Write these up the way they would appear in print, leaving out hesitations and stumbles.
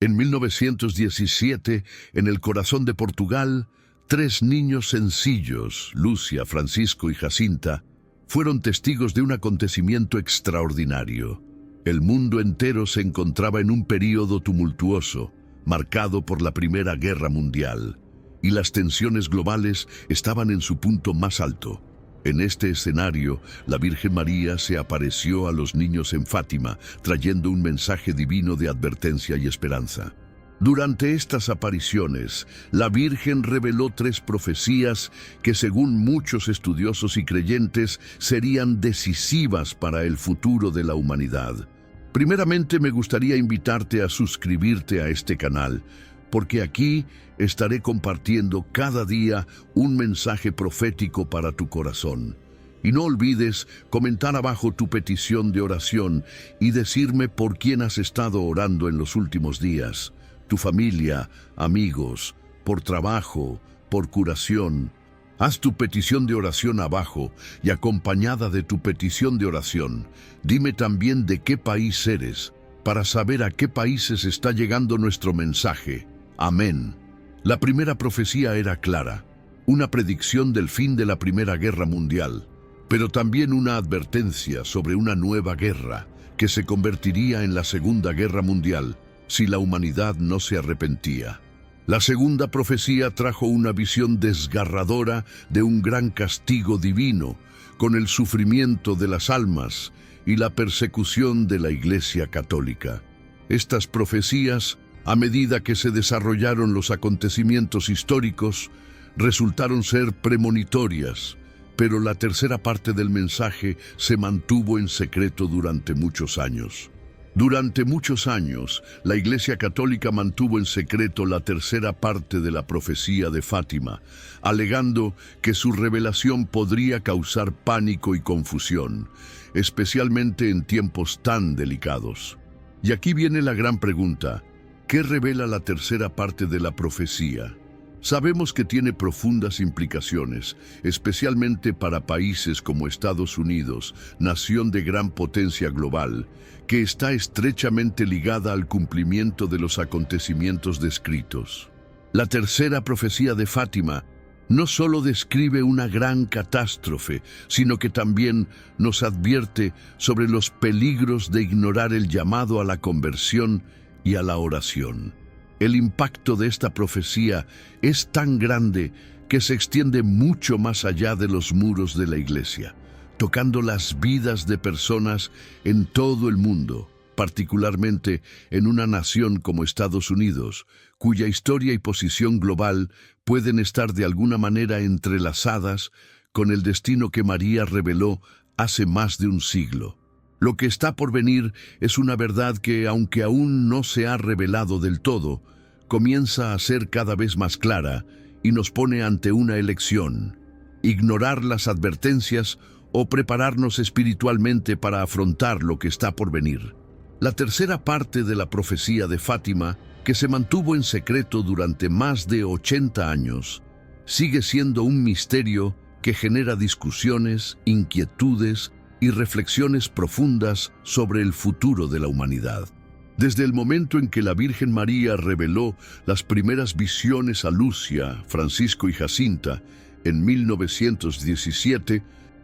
En 1917, en el corazón de Portugal, 3 niños sencillos, Lucia, Francisco y Jacinta, fueron testigos de un acontecimiento extraordinario. El mundo entero se encontraba en un período tumultuoso, marcado por la Primera Guerra Mundial, y las tensiones globales estaban en su punto más alto. En este escenario, la Virgen María se apareció a los niños en Fátima, trayendo un mensaje divino de advertencia y esperanza. Durante estas apariciones, la Virgen reveló 3 profecías que, según muchos estudiosos y creyentes, serían decisivas para el futuro de la humanidad. Primeramente, me gustaría invitarte a suscribirte a este canal, porque aquí estaré compartiendo cada día un mensaje profético para tu corazón. Y no olvides comentar abajo tu petición de oración y decirme por quién has estado orando en los últimos días. Tu familia, amigos, por trabajo, por curación. Haz tu petición de oración abajo y acompañada de tu petición de oración, dime también de qué país eres, para saber a qué países está llegando nuestro mensaje. Amén. La primera profecía era clara, una predicción del fin de la Primera Guerra Mundial, pero también una advertencia sobre una nueva guerra que se convertiría en la Segunda Guerra Mundial si la humanidad no se arrepentía. La segunda profecía trajo una visión desgarradora de un gran castigo divino, con el sufrimiento de las almas y la persecución de la Iglesia Católica. Estas profecías, a medida que se desarrollaron los acontecimientos históricos, resultaron ser premonitorias, pero la tercera parte del mensaje se mantuvo en secreto durante muchos años. Durante muchos años, la Iglesia Católica mantuvo en secreto la tercera parte de la profecía de Fátima, alegando que su revelación podría causar pánico y confusión, especialmente en tiempos tan delicados. Y aquí viene la gran pregunta: ¿qué revela la tercera parte de la profecía? Sabemos que tiene profundas implicaciones, especialmente para países como Estados Unidos, nación de gran potencia global, que está estrechamente ligada al cumplimiento de los acontecimientos descritos. La tercera profecía de Fátima no solo describe una gran catástrofe, sino que también nos advierte sobre los peligros de ignorar el llamado a la conversión y a la oración. El impacto de esta profecía es tan grande que se extiende mucho más allá de los muros de la Iglesia, tocando las vidas de personas en todo el mundo, particularmente en una nación como Estados Unidos, cuya historia y posición global pueden estar de alguna manera entrelazadas con el destino que María reveló hace más de un siglo. Lo que está por venir es una verdad que, aunque aún no se ha revelado del todo, comienza a ser cada vez más clara y nos pone ante una elección: ignorar las advertencias o prepararnos espiritualmente para afrontar lo que está por venir. La tercera parte de la profecía de Fátima, que se mantuvo en secreto durante más de 80 años, sigue siendo un misterio que genera discusiones, inquietudes y reflexiones profundas sobre el futuro de la humanidad. Desde el momento en que la Virgen María reveló las primeras visiones a Lucia, Francisco y Jacinta en 1917,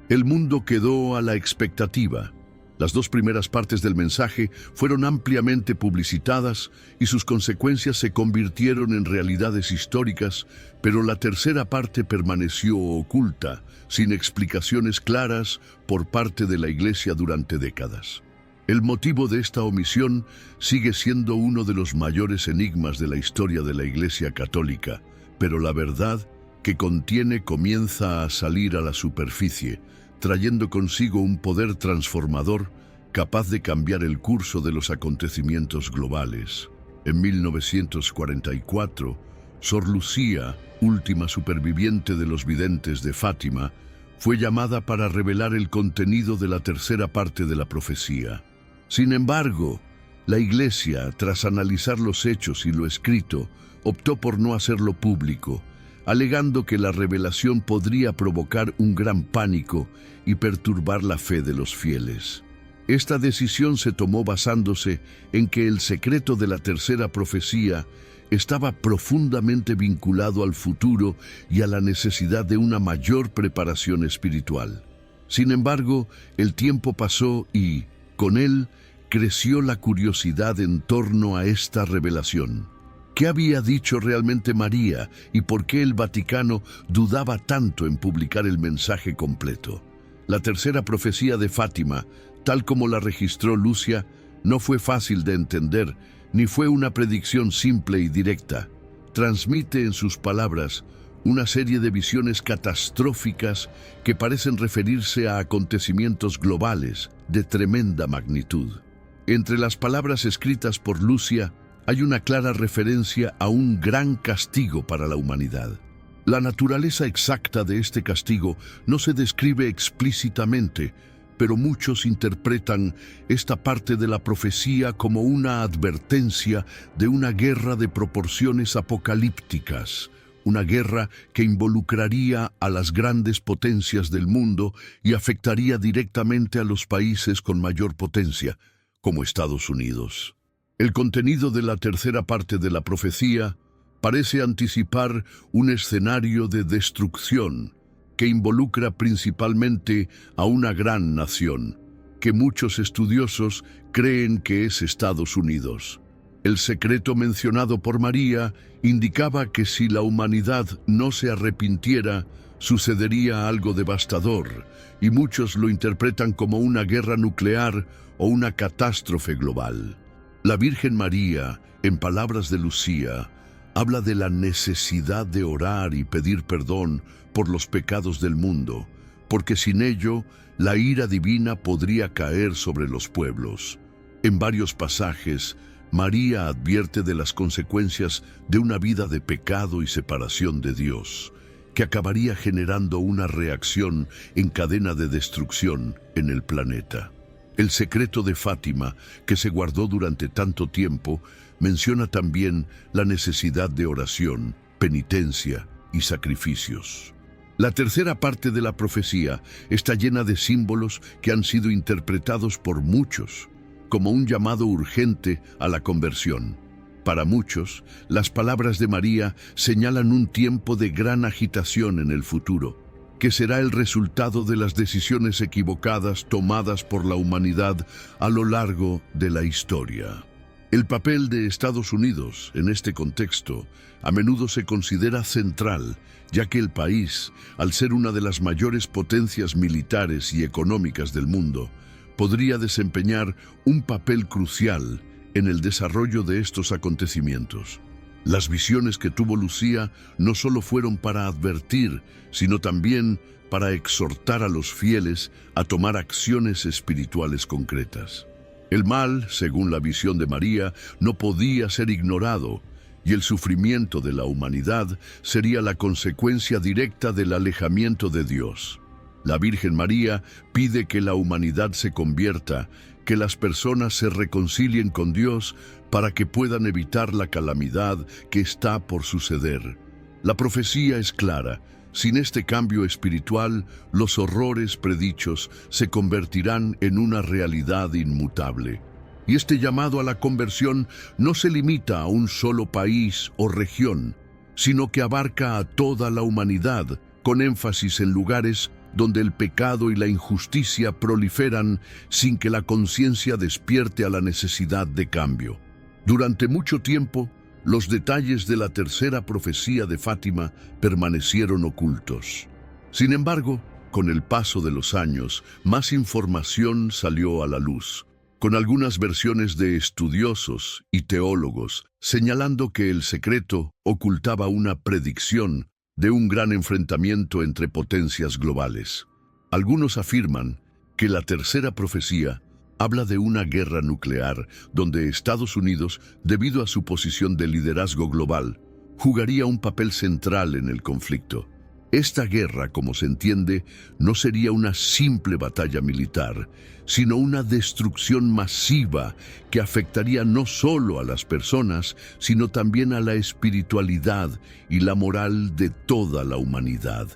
el mundo quedó a la expectativa. Las 2 primeras partes del mensaje fueron ampliamente publicitadas y sus consecuencias se convirtieron en realidades históricas, pero la tercera parte permaneció oculta, sin explicaciones claras por parte de la Iglesia durante décadas. El motivo de esta omisión sigue siendo uno de los mayores enigmas de la historia de la Iglesia Católica, pero la verdad que contiene comienza a salir a la superficie, trayendo consigo un poder transformador capaz de cambiar el curso de los acontecimientos globales. En 1944, Sor Lucía, última superviviente de los videntes de Fátima, fue llamada para revelar el contenido de la tercera parte de la profecía. Sin embargo, la Iglesia, tras analizar los hechos y lo escrito, optó por no hacerlo público, alegando que la revelación podría provocar un gran pánico y perturbar la fe de los fieles. Esta decisión se tomó basándose en que el secreto de la tercera profecía estaba profundamente vinculado al futuro y a la necesidad de una mayor preparación espiritual. Sin embargo, el tiempo pasó y, con él, creció la curiosidad en torno a esta revelación. ¿Qué había dicho realmente María y por qué el Vaticano dudaba tanto en publicar el mensaje completo? La tercera profecía de Fátima, tal como la registró Lucia, no fue fácil de entender, ni fue una predicción simple y directa. Transmite en sus palabras una serie de visiones catastróficas que parecen referirse a acontecimientos globales de tremenda magnitud. Entre las palabras escritas por Lucia hay una clara referencia a un gran castigo para la humanidad. La naturaleza exacta de este castigo no se describe explícitamente, pero muchos interpretan esta parte de la profecía como una advertencia de una guerra de proporciones apocalípticas, una guerra que involucraría a las grandes potencias del mundo y afectaría directamente a los países con mayor potencia, como Estados Unidos. El contenido de la tercera parte de la profecía parece anticipar un escenario de destrucción que involucra principalmente a una gran nación, que muchos estudiosos creen que es Estados Unidos. El secreto mencionado por María indicaba que si la humanidad no se arrepintiera, sucedería algo devastador, y muchos lo interpretan como una guerra nuclear o una catástrofe global. La Virgen María, en palabras de Lucía, habla de la necesidad de orar y pedir perdón por los pecados del mundo, porque sin ello, la ira divina podría caer sobre los pueblos. En varios pasajes, María advierte de las consecuencias de una vida de pecado y separación de Dios, que acabaría generando una reacción en cadena de destrucción en el planeta. El secreto de Fátima, que se guardó durante tanto tiempo, menciona también la necesidad de oración, penitencia y sacrificios. La tercera parte de la profecía está llena de símbolos que han sido interpretados por muchos como un llamado urgente a la conversión. Para muchos, las palabras de María señalan un tiempo de gran agitación en el futuro, que será el resultado de las decisiones equivocadas tomadas por la humanidad a lo largo de la historia. El papel de Estados Unidos en este contexto a menudo se considera central, ya que el país, al ser una de las mayores potencias militares y económicas del mundo, podría desempeñar un papel crucial en el desarrollo de estos acontecimientos. Las visiones que tuvo Lucía no solo fueron para advertir, sino también para exhortar a los fieles a tomar acciones espirituales concretas. El mal, según la visión de María, no podía ser ignorado, y el sufrimiento de la humanidad sería la consecuencia directa del alejamiento de Dios. La Virgen María pide que la humanidad se convierta, que las personas se reconcilien con Dios para que puedan evitar la calamidad que está por suceder. La profecía es clara. Sin este cambio espiritual, los horrores predichos se convertirán en una realidad inmutable. Y este llamado a la conversión no se limita a un solo país o región, sino que abarca a toda la humanidad, con énfasis en lugares donde el pecado y la injusticia proliferan sin que la conciencia despierte a la necesidad de cambio. Durante mucho tiempo, los detalles de la tercera profecía de Fátima permanecieron ocultos. Sin embargo, con el paso de los años, más información salió a la luz, con algunas versiones de estudiosos y teólogos señalando que el secreto ocultaba una predicción de un gran enfrentamiento entre potencias globales. Algunos afirman que la tercera profecía habla de una guerra nuclear donde Estados Unidos, debido a su posición de liderazgo global, jugaría un papel central en el conflicto. Esta guerra, como se entiende, no sería una simple batalla militar, sino una destrucción masiva que afectaría no solo a las personas, sino también a la espiritualidad y la moral de toda la humanidad.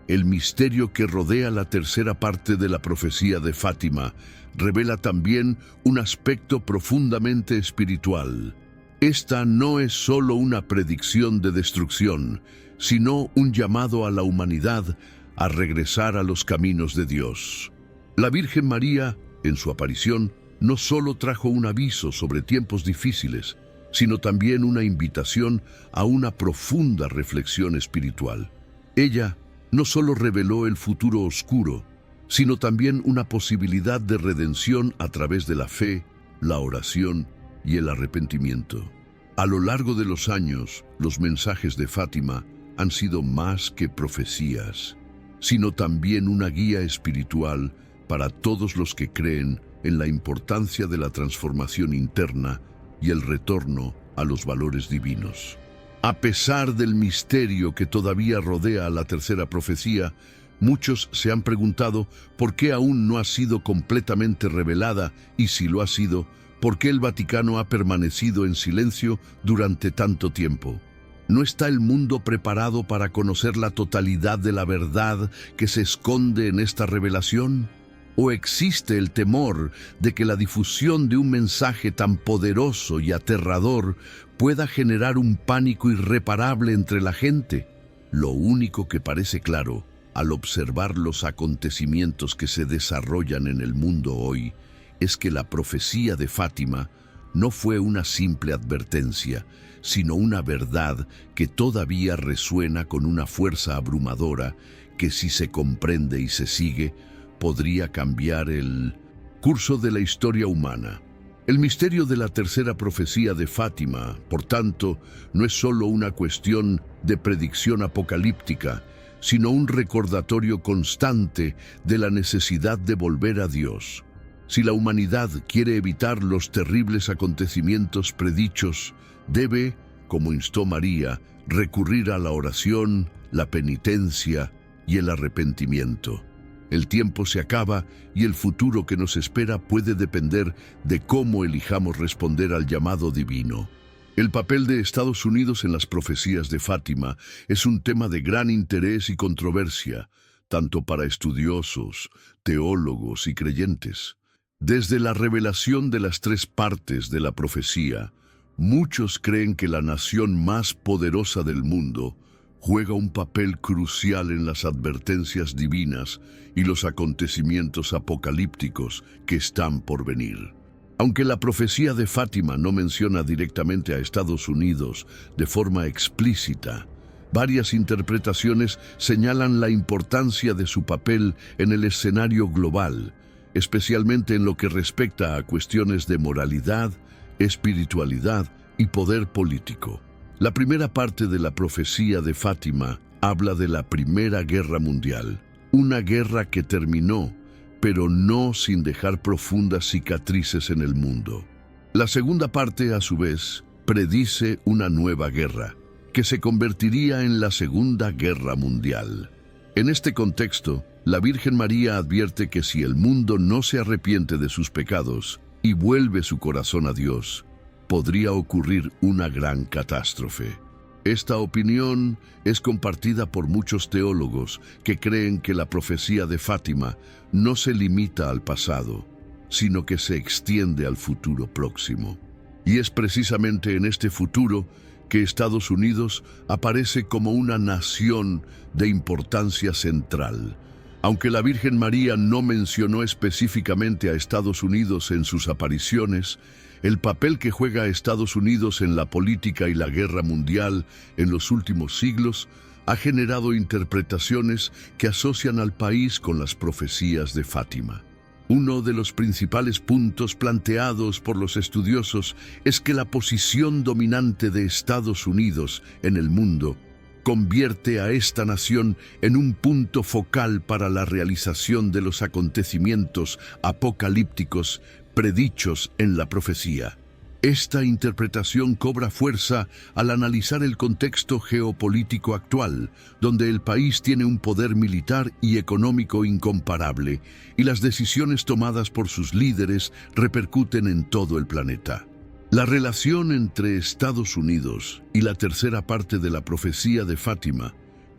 El misterio que rodea la tercera parte de la profecía de Fátima revela también un aspecto profundamente espiritual. Esta no es solo una predicción de destrucción, sino un llamado a la humanidad a regresar a los caminos de Dios. La Virgen María, en su aparición, no solo trajo un aviso sobre tiempos difíciles, sino también una invitación a una profunda reflexión espiritual. Ella no solo reveló el futuro oscuro, sino también una posibilidad de redención a través de la fe, la oración y el arrepentimiento. A lo largo de los años, los mensajes de Fátima han sido más que profecías, sino también una guía espiritual para todos los que creen en la importancia de la transformación interna y el retorno a los valores divinos. A pesar del misterio que todavía rodea a la tercera profecía, muchos se han preguntado por qué aún no ha sido completamente revelada y, si lo ha sido, por qué el Vaticano ha permanecido en silencio durante tanto tiempo. ¿No está el mundo preparado para conocer la totalidad de la verdad que se esconde en esta revelación? ¿O existe el temor de que la difusión de un mensaje tan poderoso y aterrador pueda generar un pánico irreparable entre la gente? Lo único que parece claro, al observar los acontecimientos que se desarrollan en el mundo hoy, es que la profecía de Fátima no fue una simple advertencia, sino una verdad que todavía resuena con una fuerza abrumadora que, si se comprende y se sigue, podría cambiar el curso de la historia humana. El misterio de la tercera profecía de Fátima, por tanto, no es solo una cuestión de predicción apocalíptica, sino un recordatorio constante de la necesidad de volver a Dios. Si la humanidad quiere evitar los terribles acontecimientos predichos, debe, como instó María, recurrir a la oración, la penitencia y el arrepentimiento. El tiempo se acaba y el futuro que nos espera puede depender de cómo elijamos responder al llamado divino. El papel de Estados Unidos en las profecías de Fátima es un tema de gran interés y controversia, tanto para estudiosos, teólogos y creyentes. Desde la revelación de las tres partes de la profecía, muchos creen que la nación más poderosa del mundo juega un papel crucial en las advertencias divinas y los acontecimientos apocalípticos que están por venir. Aunque la profecía de Fátima no menciona directamente a Estados Unidos de forma explícita, varias interpretaciones señalan la importancia de su papel en el escenario global, especialmente en lo que respecta a cuestiones de moralidad, espiritualidad y poder político. La primera parte de la profecía de Fátima habla de la Primera Guerra Mundial, una guerra que terminó, pero no sin dejar profundas cicatrices en el mundo. La segunda parte, a su vez, predice una nueva guerra, que se convertiría en la Segunda Guerra Mundial. En este contexto, la Virgen María advierte que si el mundo no se arrepiente de sus pecados y vuelve su corazón a Dios, podría ocurrir una gran catástrofe. Esta opinión es compartida por muchos teólogos que creen que la profecía de Fátima no se limita al pasado, sino que se extiende al futuro próximo. Y es precisamente en este futuro que Estados Unidos aparece como una nación de importancia central. Aunque la Virgen María no mencionó específicamente a Estados Unidos en sus apariciones, el papel que juega Estados Unidos en la política y la guerra mundial en los últimos siglos ha generado interpretaciones que asocian al país con las profecías de Fátima. Uno de los principales puntos planteados por los estudiosos es que la posición dominante de Estados Unidos en el mundo convierte a esta nación en un punto focal para la realización de los acontecimientos apocalípticos predichos en la profecía. Esta interpretación cobra fuerza al analizar el contexto geopolítico actual, donde el país tiene un poder militar y económico incomparable, y las decisiones tomadas por sus líderes repercuten en todo el planeta. La relación entre Estados Unidos y la tercera parte de la profecía de Fátima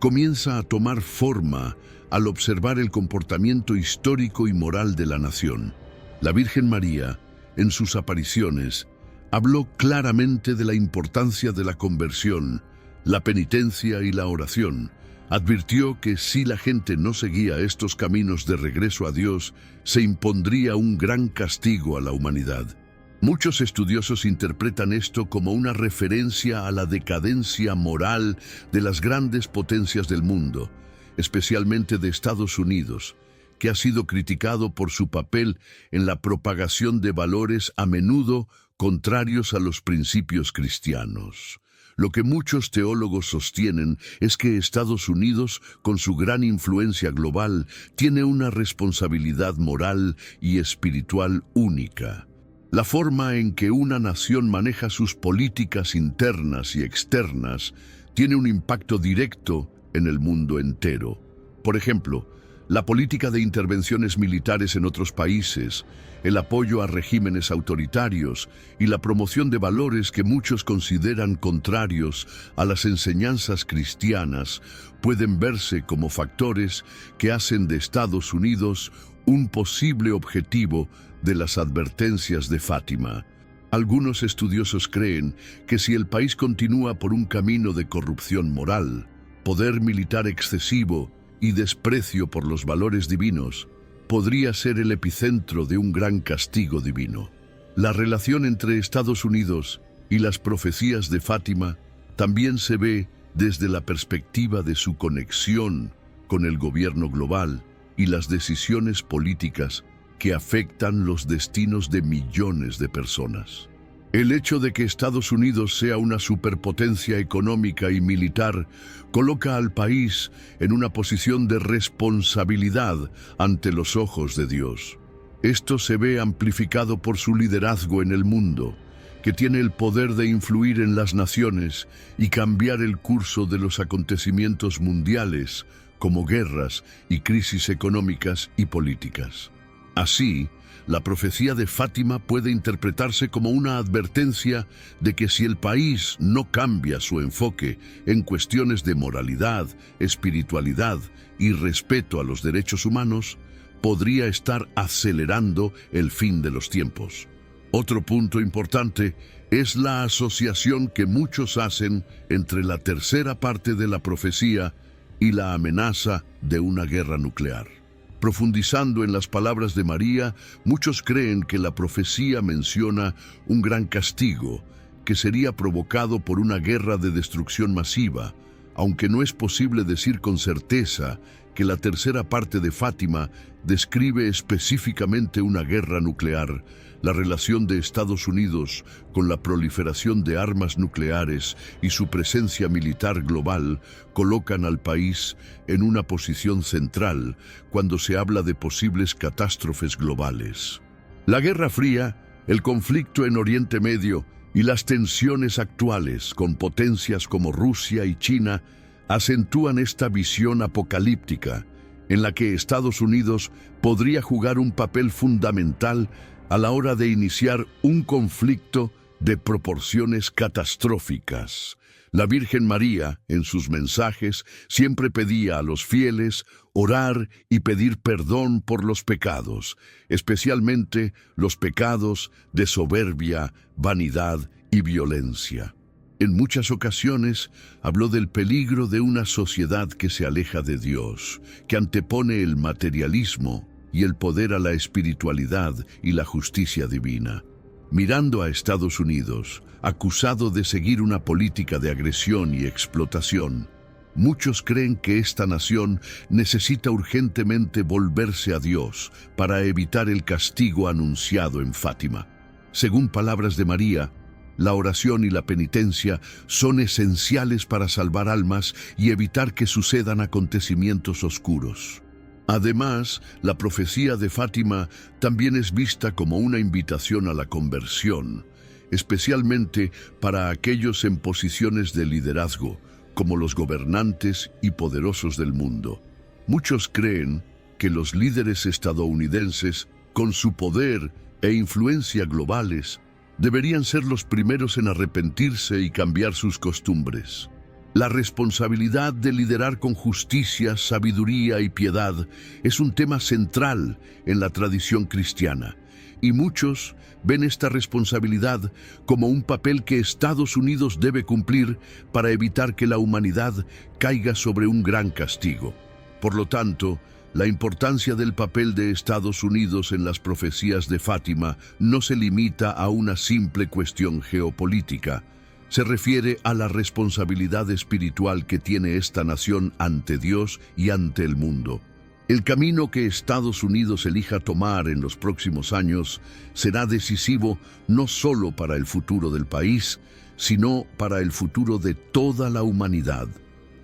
comienza a tomar forma al observar el comportamiento histórico y moral de la nación. La Virgen María, en sus apariciones, habló claramente de la importancia de la conversión, la penitencia y la oración. Advirtió que si la gente no seguía estos caminos de regreso a Dios, se impondría un gran castigo a la humanidad. Muchos estudiosos interpretan esto como una referencia a la decadencia moral de las grandes potencias del mundo, especialmente de Estados Unidos, que ha sido criticado por su papel en la propagación de valores a menudo contrarios a los principios cristianos. Lo que muchos teólogos sostienen es que Estados Unidos, con su gran influencia global, tiene una responsabilidad moral y espiritual única. La forma en que una nación maneja sus políticas internas y externas tiene un impacto directo en el mundo entero. Por ejemplo, la política de intervenciones militares en otros países, el apoyo a regímenes autoritarios y la promoción de valores que muchos consideran contrarios a las enseñanzas cristianas pueden verse como factores que hacen de Estados Unidos un posible objetivo de las advertencias de Fátima. Algunos estudiosos creen que si el país continúa por un camino de corrupción moral, poder militar excesivo y desprecio por los valores divinos, podría ser el epicentro de un gran castigo divino. La relación entre Estados Unidos y las profecías de Fátima también se ve desde la perspectiva de su conexión con el gobierno global y las decisiones políticas que afectan los destinos de millones de personas. El hecho de que Estados Unidos sea una superpotencia económica y militar coloca al país en una posición de responsabilidad ante los ojos de Dios. Esto se ve amplificado por su liderazgo en el mundo, que tiene el poder de influir en las naciones y cambiar el curso de los acontecimientos mundiales, como guerras y crisis económicas y políticas. Así, la profecía de Fátima puede interpretarse como una advertencia de que si el país no cambia su enfoque en cuestiones de moralidad, espiritualidad y respeto a los derechos humanos, podría estar acelerando el fin de los tiempos. Otro punto importante es la asociación que muchos hacen entre la tercera parte de la profecía y la amenaza de una guerra nuclear. Profundizando en las palabras de María, muchos creen que la profecía menciona un gran castigo que sería provocado por una guerra de destrucción masiva, aunque no es posible decir con certeza que la tercera parte de Fátima describe específicamente una guerra nuclear. La relación de Estados Unidos con la proliferación de armas nucleares y su presencia militar global colocan al país en una posición central cuando se habla de posibles catástrofes globales. La Guerra Fría, el conflicto en Oriente Medio y las tensiones actuales con potencias como Rusia y China acentúan esta visión apocalíptica en la que Estados Unidos podría jugar un papel fundamental a la hora de iniciar un conflicto de proporciones catastróficas. La Virgen María, en sus mensajes, siempre pedía a los fieles orar y pedir perdón por los pecados, especialmente los pecados de soberbia, vanidad y violencia. En muchas ocasiones habló del peligro de una sociedad que se aleja de Dios, que antepone el materialismo y el poder a la espiritualidad y la justicia divina. Mirando a Estados Unidos, acusado de seguir una política de agresión y explotación, muchos creen que esta nación necesita urgentemente volverse a Dios para evitar el castigo anunciado en Fátima. Según palabras de María, la oración y la penitencia son esenciales para salvar almas y evitar que sucedan acontecimientos oscuros. Además, la profecía de Fátima también es vista como una invitación a la conversión, especialmente para aquellos en posiciones de liderazgo, como los gobernantes y poderosos del mundo. Muchos creen que los líderes estadounidenses, con su poder e influencia globales, deberían ser los primeros en arrepentirse y cambiar sus costumbres. La responsabilidad de liderar con justicia, sabiduría y piedad es un tema central en la tradición cristiana, y muchos ven esta responsabilidad como un papel que Estados Unidos debe cumplir para evitar que la humanidad caiga sobre un gran castigo. Por lo tanto, la importancia del papel de Estados Unidos en las profecías de Fátima no se limita a una simple cuestión geopolítica. Se refiere a la responsabilidad espiritual que tiene esta nación ante Dios y ante el mundo. El camino que Estados Unidos elija tomar en los próximos años será decisivo no solo para el futuro del país, sino para el futuro de toda la humanidad.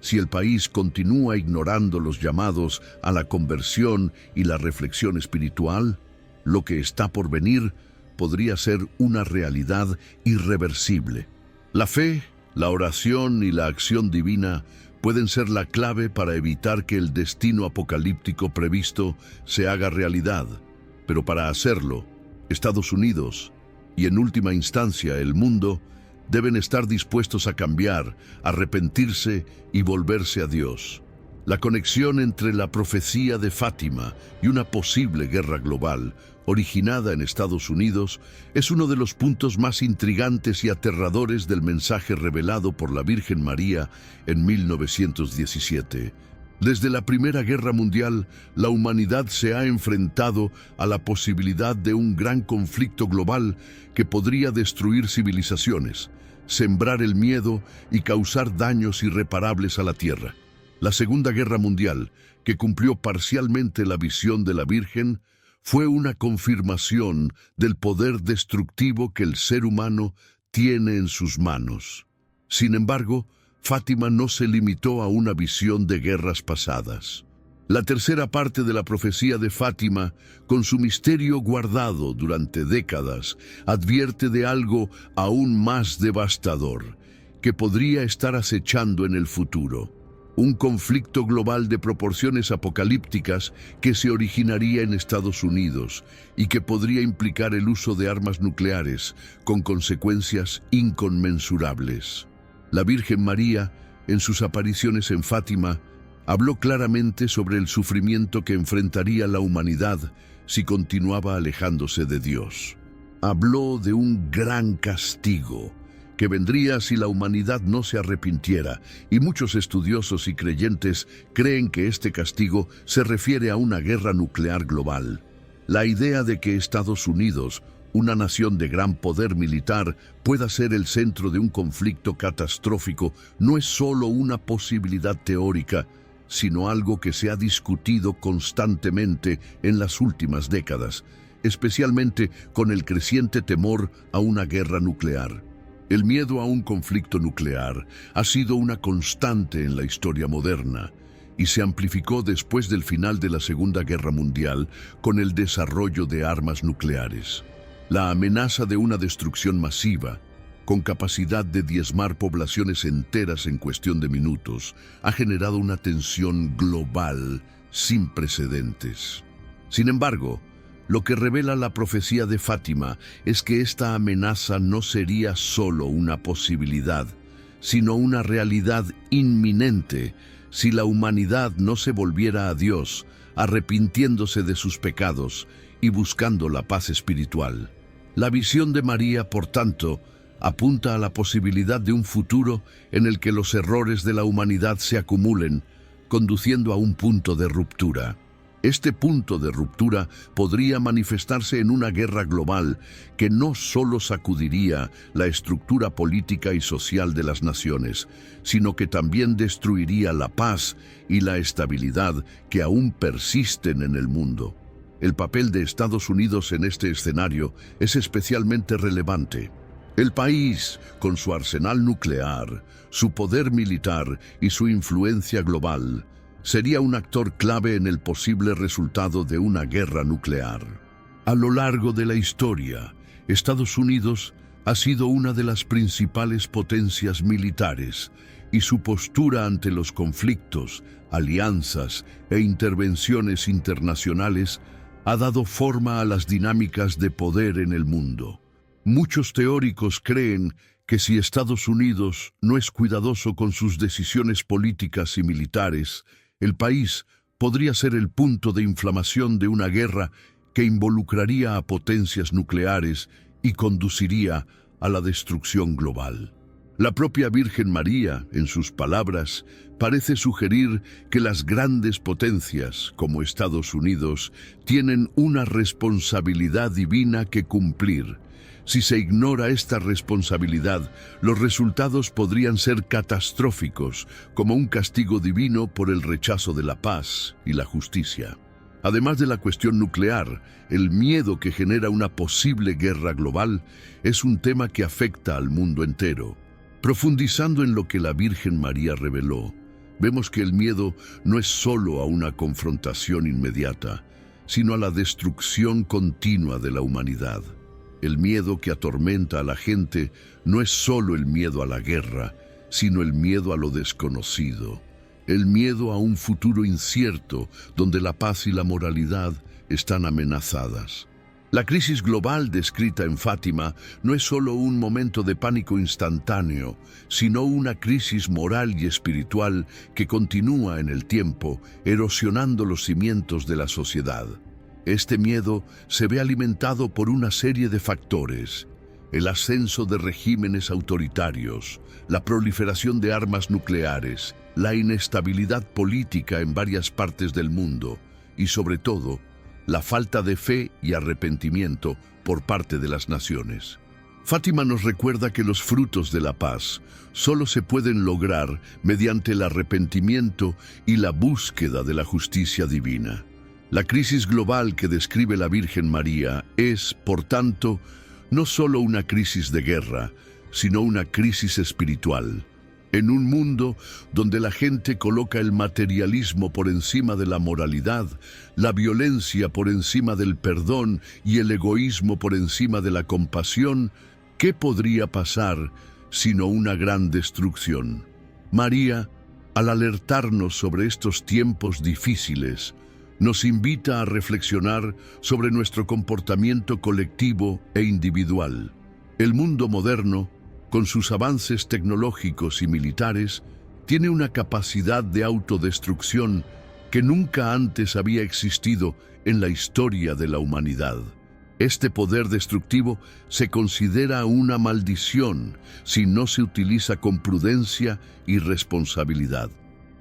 Si el país continúa ignorando los llamados a la conversión y la reflexión espiritual, lo que está por venir podría ser una realidad irreversible. La fe, la oración y la acción divina pueden ser la clave para evitar que el destino apocalíptico previsto se haga realidad. Pero para hacerlo, Estados Unidos y en última instancia el mundo deben estar dispuestos a cambiar, arrepentirse y volverse a Dios. La conexión entre la profecía de Fátima y una posible guerra global originada en Estados Unidos es uno de los puntos más intrigantes y aterradores del mensaje revelado por la Virgen María en 1917. Desde la Primera Guerra Mundial, la humanidad se ha enfrentado a la posibilidad de un gran conflicto global que podría destruir civilizaciones, sembrar el miedo y causar daños irreparables a la Tierra. La Segunda Guerra Mundial, que cumplió parcialmente la visión de la Virgen, fue una confirmación del poder destructivo que el ser humano tiene en sus manos. Sin embargo, Fátima no se limitó a una visión de guerras pasadas. La tercera parte de la profecía de Fátima, con su misterio guardado durante décadas, advierte de algo aún más devastador, que podría estar acechando en el futuro. Un conflicto global de proporciones apocalípticas que se originaría en Estados Unidos y que podría implicar el uso de armas nucleares con consecuencias inconmensurables. La Virgen María, en sus apariciones en Fátima, habló claramente sobre el sufrimiento que enfrentaría la humanidad si continuaba alejándose de Dios. Habló de un gran castigo que vendría si la humanidad no se arrepintiera, y muchos estudiosos y creyentes creen que este castigo se refiere a una guerra nuclear global. La idea de que Estados Unidos, una nación de gran poder militar, pueda ser el centro de un conflicto catastrófico no es solo una posibilidad teórica, sino algo que se ha discutido constantemente en las últimas décadas, especialmente con el creciente temor a una guerra nuclear. El miedo a un conflicto nuclear ha sido una constante en la historia moderna y se amplificó después del final de la Segunda Guerra Mundial con el desarrollo de armas nucleares. La amenaza de una destrucción masiva, con capacidad de diezmar poblaciones enteras en cuestión de minutos, ha generado una tensión global sin precedentes. Sin embargo, lo que revela la profecía de Fátima es que esta amenaza no sería solo una posibilidad, sino una realidad inminente si la humanidad no se volviera a Dios, arrepintiéndose de sus pecados y buscando la paz espiritual. La visión de María, por tanto, apunta a la posibilidad de un futuro en el que los errores de la humanidad se acumulen, conduciendo a un punto de ruptura. Este punto de ruptura podría manifestarse en una guerra global que no solo sacudiría la estructura política y social de las naciones, sino que también destruiría la paz y la estabilidad que aún persisten en el mundo. El papel de Estados Unidos en este escenario es especialmente relevante. El país, con su arsenal nuclear, su poder militar y su influencia global, sería un actor clave en el posible resultado de una guerra nuclear. A lo largo de la historia, Estados Unidos ha sido una de las principales potencias militares y su postura ante los conflictos, alianzas e intervenciones internacionales ha dado forma a las dinámicas de poder en el mundo. Muchos teóricos creen que si Estados Unidos no es cuidadoso con sus decisiones políticas y militares, el país podría ser el punto de inflamación de una guerra que involucraría a potencias nucleares y conduciría a la destrucción global. La propia Virgen María, en sus palabras, parece sugerir que las grandes potencias, como Estados Unidos, tienen una responsabilidad divina que cumplir. Si se ignora esta responsabilidad, los resultados podrían ser catastróficos, como un castigo divino por el rechazo de la paz y la justicia. Además de la cuestión nuclear, el miedo que genera una posible guerra global es un tema que afecta al mundo entero. Profundizando en lo que la Virgen María reveló, vemos que el miedo no es solo a una confrontación inmediata, sino a la destrucción continua de la humanidad. El miedo que atormenta a la gente no es solo el miedo a la guerra, sino el miedo a lo desconocido. El miedo a un futuro incierto donde la paz y la moralidad están amenazadas. La crisis global descrita en Fátima no es solo un momento de pánico instantáneo, sino una crisis moral y espiritual que continúa en el tiempo, erosionando los cimientos de la sociedad. Este miedo se ve alimentado por una serie de factores: el ascenso de regímenes autoritarios, la proliferación de armas nucleares, la inestabilidad política en varias partes del mundo y, sobre todo, la falta de fe y arrepentimiento por parte de las naciones. Fátima nos recuerda que los frutos de la paz solo se pueden lograr mediante el arrepentimiento y la búsqueda de la justicia divina. La crisis global que describe la Virgen María es, por tanto, no solo una crisis de guerra, sino una crisis espiritual. En un mundo donde la gente coloca el materialismo por encima de la moralidad, la violencia por encima del perdón y el egoísmo por encima de la compasión, ¿qué podría pasar sino una gran destrucción? María, al alertarnos sobre estos tiempos difíciles, nos invita a reflexionar sobre nuestro comportamiento colectivo e individual. El mundo moderno, con sus avances tecnológicos y militares, tiene una capacidad de autodestrucción que nunca antes había existido en la historia de la humanidad. Este poder destructivo se considera una maldición si no se utiliza con prudencia y responsabilidad.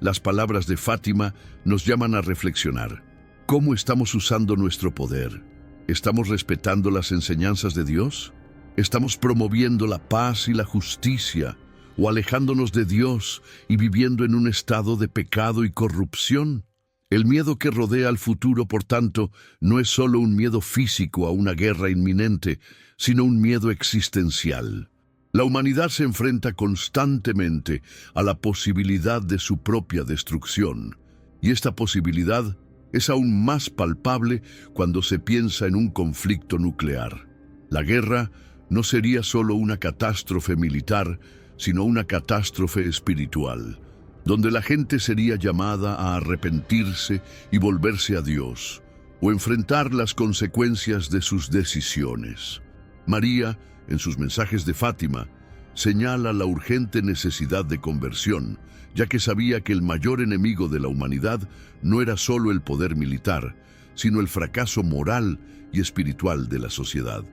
Las palabras de Fátima nos llaman a reflexionar. ¿Cómo estamos usando nuestro poder? ¿Estamos respetando las enseñanzas de Dios? ¿Estamos promoviendo la paz y la justicia o alejándonos de Dios y viviendo en un estado de pecado y corrupción? El miedo que rodea al futuro, por tanto, no es solo un miedo físico a una guerra inminente, sino un miedo existencial. La humanidad se enfrenta constantemente a la posibilidad de su propia destrucción, y esta posibilidad es aún más palpable cuando se piensa en un conflicto nuclear. La guerra no sería solo una catástrofe militar, sino una catástrofe espiritual, donde la gente sería llamada a arrepentirse y volverse a Dios, o enfrentar las consecuencias de sus decisiones. María, en sus mensajes de Fátima, señala la urgente necesidad de conversión, ya que sabía que el mayor enemigo de la humanidad no era solo el poder militar, sino el fracaso moral y espiritual de la sociedad.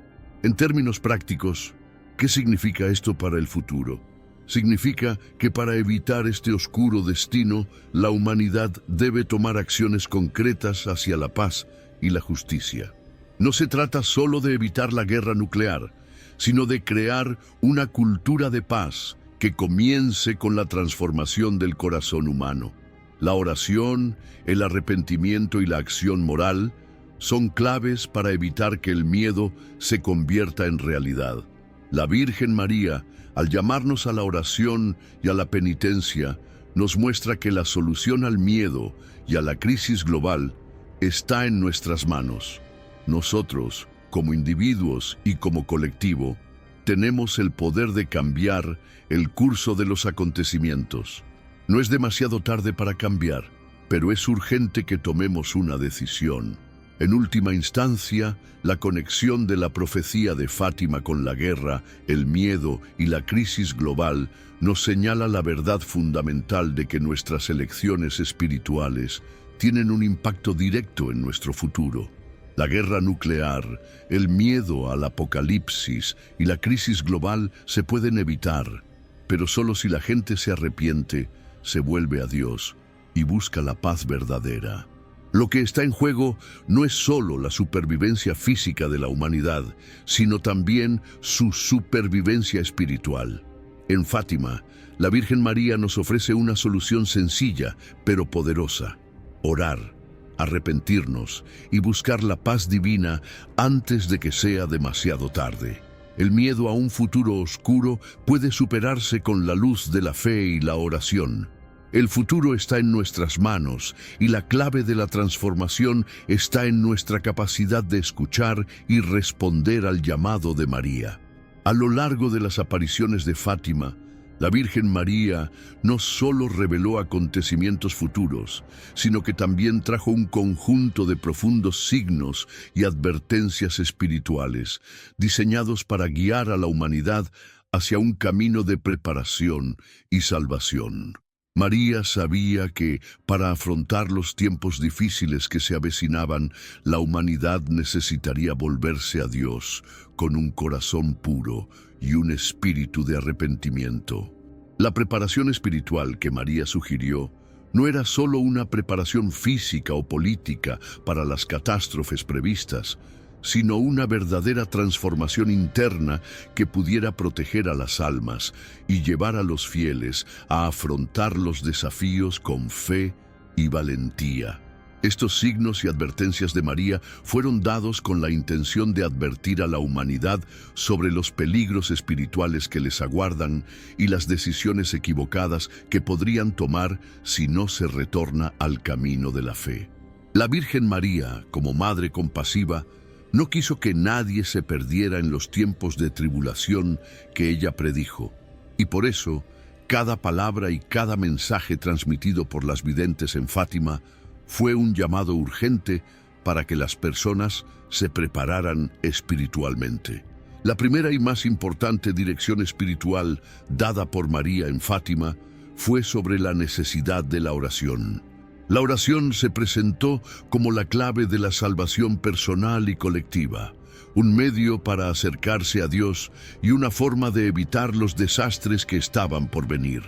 En términos prácticos, ¿qué significa esto para el futuro? Significa que para evitar este oscuro destino, la humanidad debe tomar acciones concretas hacia la paz y la justicia. No se trata solo de evitar la guerra nuclear, sino de crear una cultura de paz que comience con la transformación del corazón humano. La oración, el arrepentimiento y la acción moral son claves para evitar que el miedo se convierta en realidad. La Virgen María, al llamarnos a la oración y a la penitencia, nos muestra que la solución al miedo y a la crisis global está en nuestras manos. Nosotros, como individuos y como colectivo, tenemos el poder de cambiar el curso de los acontecimientos. No es demasiado tarde para cambiar, pero es urgente que tomemos una decisión. En última instancia, la conexión de la profecía de Fátima con la guerra, el miedo y la crisis global nos señala la verdad fundamental de que nuestras elecciones espirituales tienen un impacto directo en nuestro futuro. La guerra nuclear, el miedo al apocalipsis y la crisis global se pueden evitar, pero solo si la gente se arrepiente, se vuelve a Dios y busca la paz verdadera. Lo que está en juego no es solo la supervivencia física de la humanidad, sino también su supervivencia espiritual. En Fátima, la Virgen María nos ofrece una solución sencilla, pero poderosa: orar, arrepentirnos y buscar la paz divina antes de que sea demasiado tarde. El miedo a un futuro oscuro puede superarse con la luz de la fe y la oración. El futuro está en nuestras manos y la clave de la transformación está en nuestra capacidad de escuchar y responder al llamado de María. A lo largo de las apariciones de Fátima, la Virgen María no solo reveló acontecimientos futuros, sino que también trajo un conjunto de profundos signos y advertencias espirituales, diseñados para guiar a la humanidad hacia un camino de preparación y salvación. María sabía que, para afrontar los tiempos difíciles que se avecinaban, la humanidad necesitaría volverse a Dios con un corazón puro y un espíritu de arrepentimiento. La preparación espiritual que María sugirió no era solo una preparación física o política para las catástrofes previstas, sino una verdadera transformación interna que pudiera proteger a las almas y llevar a los fieles a afrontar los desafíos con fe y valentía. Estos signos y advertencias de María fueron dados con la intención de advertir a la humanidad sobre los peligros espirituales que les aguardan y las decisiones equivocadas que podrían tomar si no se retorna al camino de la fe. La Virgen María, como madre compasiva, no quiso que nadie se perdiera en los tiempos de tribulación que ella predijo, y por eso, cada palabra y cada mensaje transmitido por las videntes en Fátima fue un llamado urgente para que las personas se prepararan espiritualmente. La primera y más importante dirección espiritual dada por María en Fátima fue sobre la necesidad de la oración. La oración se presentó como la clave de la salvación personal y colectiva, un medio para acercarse a Dios y una forma de evitar los desastres que estaban por venir.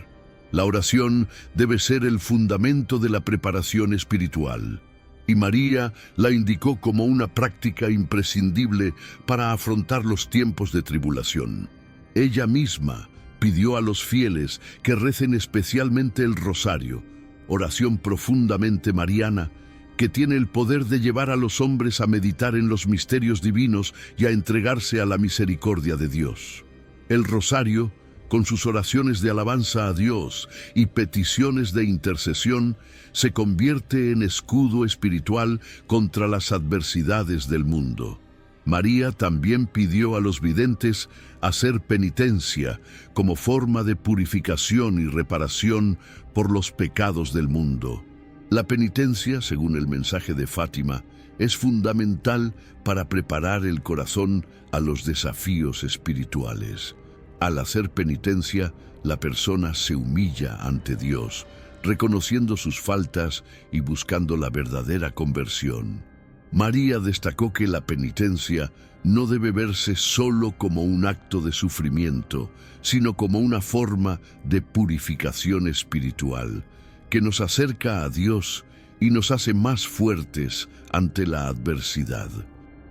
La oración debe ser el fundamento de la preparación espiritual, y María la indicó como una práctica imprescindible para afrontar los tiempos de tribulación. Ella misma pidió a los fieles que recen especialmente el rosario, oración profundamente mariana, que tiene el poder de llevar a los hombres a meditar en los misterios divinos y a entregarse a la misericordia de Dios. El rosario, con sus oraciones de alabanza a Dios y peticiones de intercesión, se convierte en escudo espiritual contra las adversidades del mundo. María también pidió a los videntes hacer penitencia como forma de purificación y reparación por los pecados del mundo. La penitencia, según el mensaje de Fátima, es fundamental para preparar el corazón a los desafíos espirituales. Al hacer penitencia, la persona se humilla ante Dios, reconociendo sus faltas y buscando la verdadera conversión. María destacó que la penitencia no debe verse solo como un acto de sufrimiento, sino como una forma de purificación espiritual, que nos acerca a Dios y nos hace más fuertes ante la adversidad.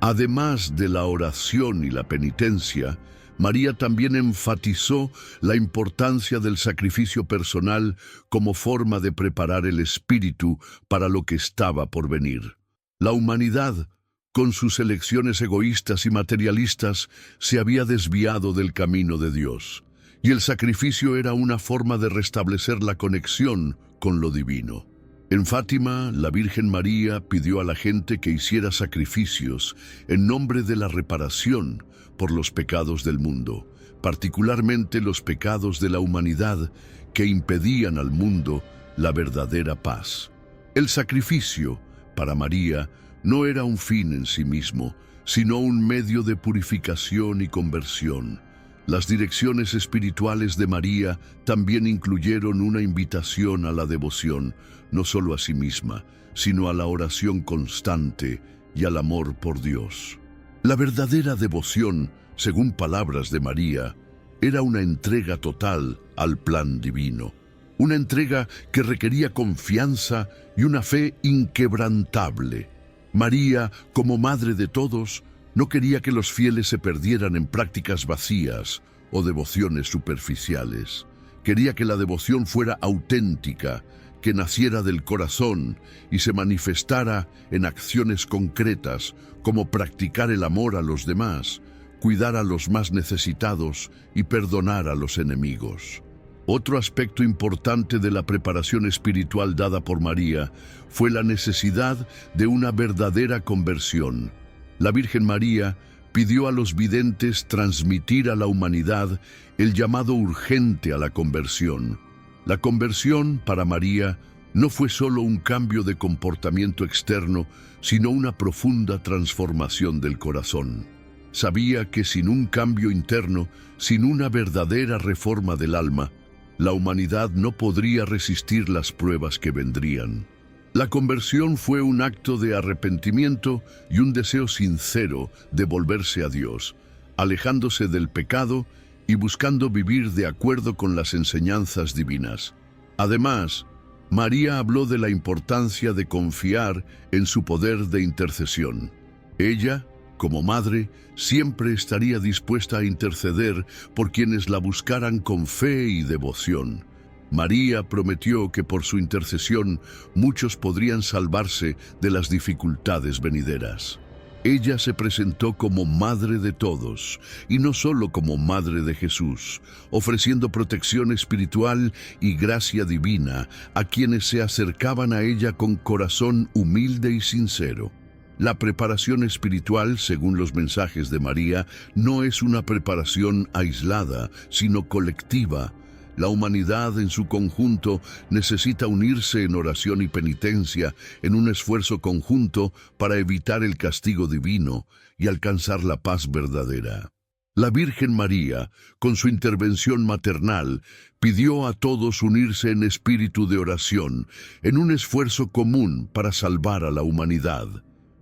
Además de la oración y la penitencia, María también enfatizó la importancia del sacrificio personal como forma de preparar el espíritu para lo que estaba por venir. La humanidad, con sus elecciones egoístas y materialistas, se había desviado del camino de Dios, y el sacrificio era una forma de restablecer la conexión con lo divino. En Fátima, la Virgen María pidió a la gente que hiciera sacrificios en nombre de la reparación por los pecados del mundo, particularmente los pecados de la humanidad que impedían al mundo la verdadera paz. El sacrificio, para María, no era un fin en sí mismo, sino un medio de purificación y conversión. Las direcciones espirituales de María también incluyeron una invitación a la devoción, no solo a sí misma, sino a la oración constante y al amor por Dios. La verdadera devoción, según palabras de María, era una entrega total al plan divino. Una entrega que requería confianza y una fe inquebrantable. María, como madre de todos, no quería que los fieles se perdieran en prácticas vacías o devociones superficiales. Quería que la devoción fuera auténtica, que naciera del corazón y se manifestara en acciones concretas, como practicar el amor a los demás, cuidar a los más necesitados y perdonar a los enemigos. Otro aspecto importante de la preparación espiritual dada por María fue la necesidad de una verdadera conversión. La Virgen María pidió a los videntes transmitir a la humanidad el llamado urgente a la conversión. La conversión, para María, no fue solo un cambio de comportamiento externo, sino una profunda transformación del corazón. Sabía que sin un cambio interno, sin una verdadera reforma del alma, la humanidad no podría resistir las pruebas que vendrían. La conversión fue un acto de arrepentimiento y un deseo sincero de volverse a Dios, alejándose del pecado y buscando vivir de acuerdo con las enseñanzas divinas. Además, María habló de la importancia de confiar en su poder de intercesión. Ella, como madre, siempre estaría dispuesta a interceder por quienes la buscaran con fe y devoción. María prometió que por su intercesión muchos podrían salvarse de las dificultades venideras. Ella se presentó como madre de todos, y no solo como madre de Jesús, ofreciendo protección espiritual y gracia divina a quienes se acercaban a ella con corazón humilde y sincero. La preparación espiritual, según los mensajes de María, no es una preparación aislada, sino colectiva. La humanidad en su conjunto necesita unirse en oración y penitencia, en un esfuerzo conjunto para evitar el castigo divino y alcanzar la paz verdadera. La Virgen María, con su intervención maternal, pidió a todos unirse en espíritu de oración, en un esfuerzo común para salvar a la humanidad.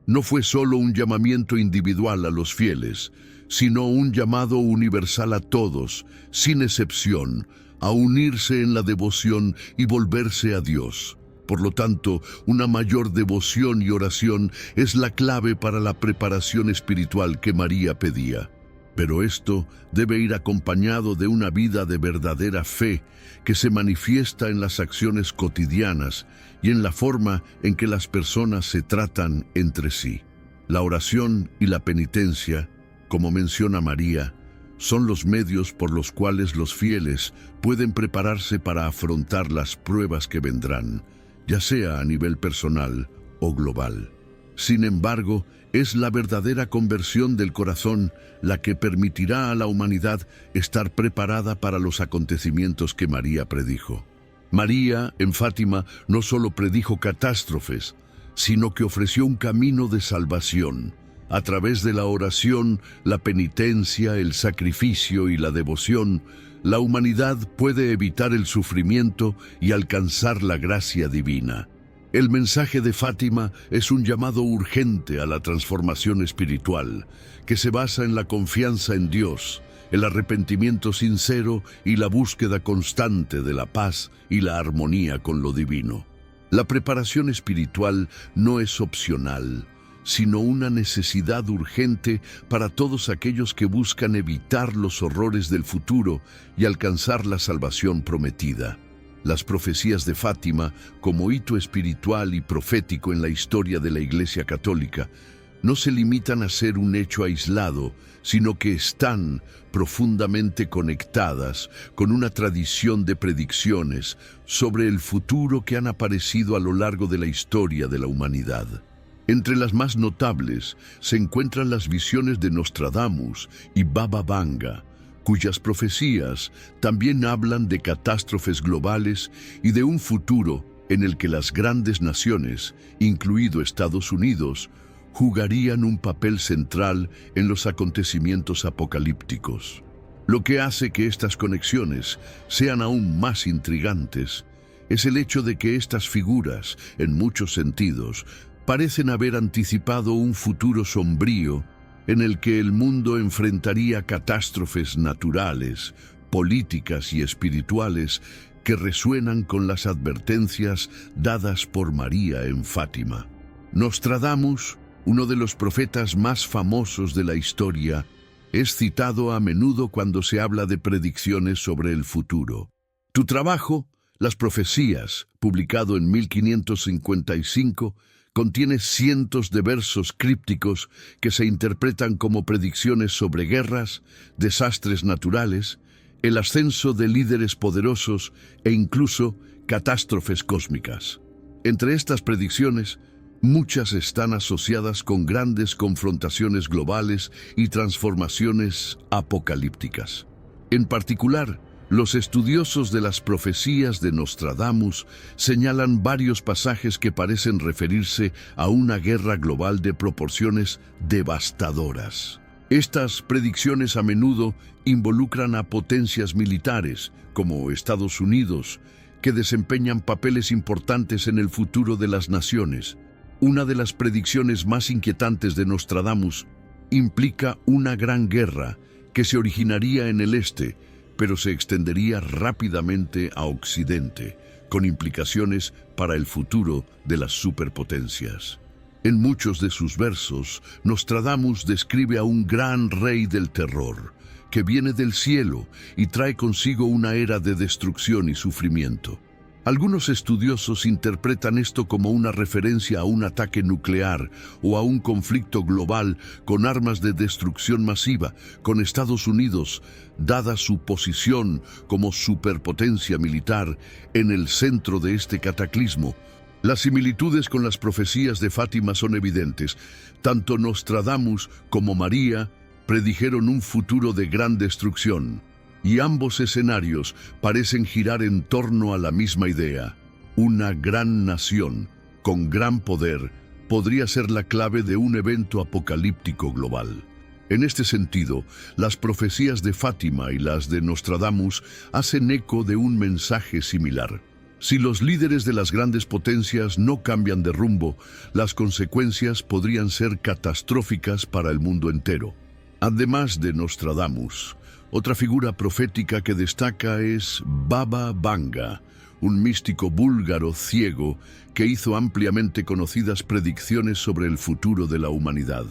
No fue solo un llamamiento individual a los fieles, sino un llamado universal a todos, sin excepción, a unirse en la devoción y volverse a Dios. Por lo tanto, una mayor devoción y oración es la clave para la preparación espiritual que María pedía. Pero esto debe ir acompañado de una vida de verdadera fe que se manifiesta en las acciones cotidianas y en la forma en que las personas se tratan entre sí. La oración y la penitencia, como menciona María, son los medios por los cuales los fieles pueden prepararse para afrontar las pruebas que vendrán, ya sea a nivel personal o global. Sin embargo, es la verdadera conversión del corazón la que permitirá a la humanidad estar preparada para los acontecimientos que María predijo. María, en Fátima, no solo predijo catástrofes, sino que ofreció un camino de salvación. A través de la oración, la penitencia, el sacrificio y la devoción, la humanidad puede evitar el sufrimiento y alcanzar la gracia divina. El mensaje de Fátima es un llamado urgente a la transformación espiritual, que se basa en la confianza en Dios, el arrepentimiento sincero y la búsqueda constante de la paz y la armonía con lo divino. La preparación espiritual no es opcional, sino una necesidad urgente para todos aquellos que buscan evitar los horrores del futuro y alcanzar la salvación prometida. Las profecías de Fátima, como hito espiritual y profético en la historia de la Iglesia Católica, no se limitan a ser un hecho aislado, sino que están profundamente conectadas con una tradición de predicciones sobre el futuro que han aparecido a lo largo de la historia de la humanidad. Entre las más notables se encuentran las visiones de Nostradamus y Baba Vanga, cuyas profecías también hablan de catástrofes globales y de un futuro en el que las grandes naciones, incluido Estados Unidos, jugarían un papel central en los acontecimientos apocalípticos. Lo que hace que estas conexiones sean aún más intrigantes es el hecho de que estas figuras, en muchos sentidos, parecen haber anticipado un futuro sombrío en el que el mundo enfrentaría catástrofes naturales, políticas y espirituales que resuenan con las advertencias dadas por María en Fátima. Nostradamus, uno de los profetas más famosos de la historia, es citado a menudo cuando se habla de predicciones sobre el futuro. Tu trabajo, Las profecías, publicado en 1555, contiene cientos de versos crípticos que se interpretan como predicciones sobre guerras, desastres naturales, el ascenso de líderes poderosos e incluso catástrofes cósmicas. Entre estas predicciones, muchas están asociadas con grandes confrontaciones globales y transformaciones apocalípticas. En particular, los estudiosos de las profecías de Nostradamus señalan varios pasajes que parecen referirse a una guerra global de proporciones devastadoras. Estas predicciones a menudo involucran a potencias militares, como Estados Unidos, que desempeñan papeles importantes en el futuro de las naciones. Una de las predicciones más inquietantes de Nostradamus implica una gran guerra que se originaría en el este, pero se extendería rápidamente a Occidente, con implicaciones para el futuro de las superpotencias. En muchos de sus versos, Nostradamus describe a un gran rey del terror, que viene del cielo y trae consigo una era de destrucción y sufrimiento. Algunos estudiosos interpretan esto como una referencia a un ataque nuclear o a un conflicto global con armas de destrucción masiva, con Estados Unidos, dada su posición como superpotencia militar, en el centro de este cataclismo. Las similitudes con las profecías de Fátima son evidentes. Tanto Nostradamus como María predijeron un futuro de gran destrucción. Y ambos escenarios parecen girar en torno a la misma idea. Una gran nación, con gran poder, podría ser la clave de un evento apocalíptico global. En este sentido, las profecías de Fátima y las de Nostradamus hacen eco de un mensaje similar. Si los líderes de las grandes potencias no cambian de rumbo, las consecuencias podrían ser catastróficas para el mundo entero. Además de Nostradamus, otra figura profética que destaca es Baba Vanga, un místico búlgaro ciego que hizo ampliamente conocidas predicciones sobre el futuro de la humanidad.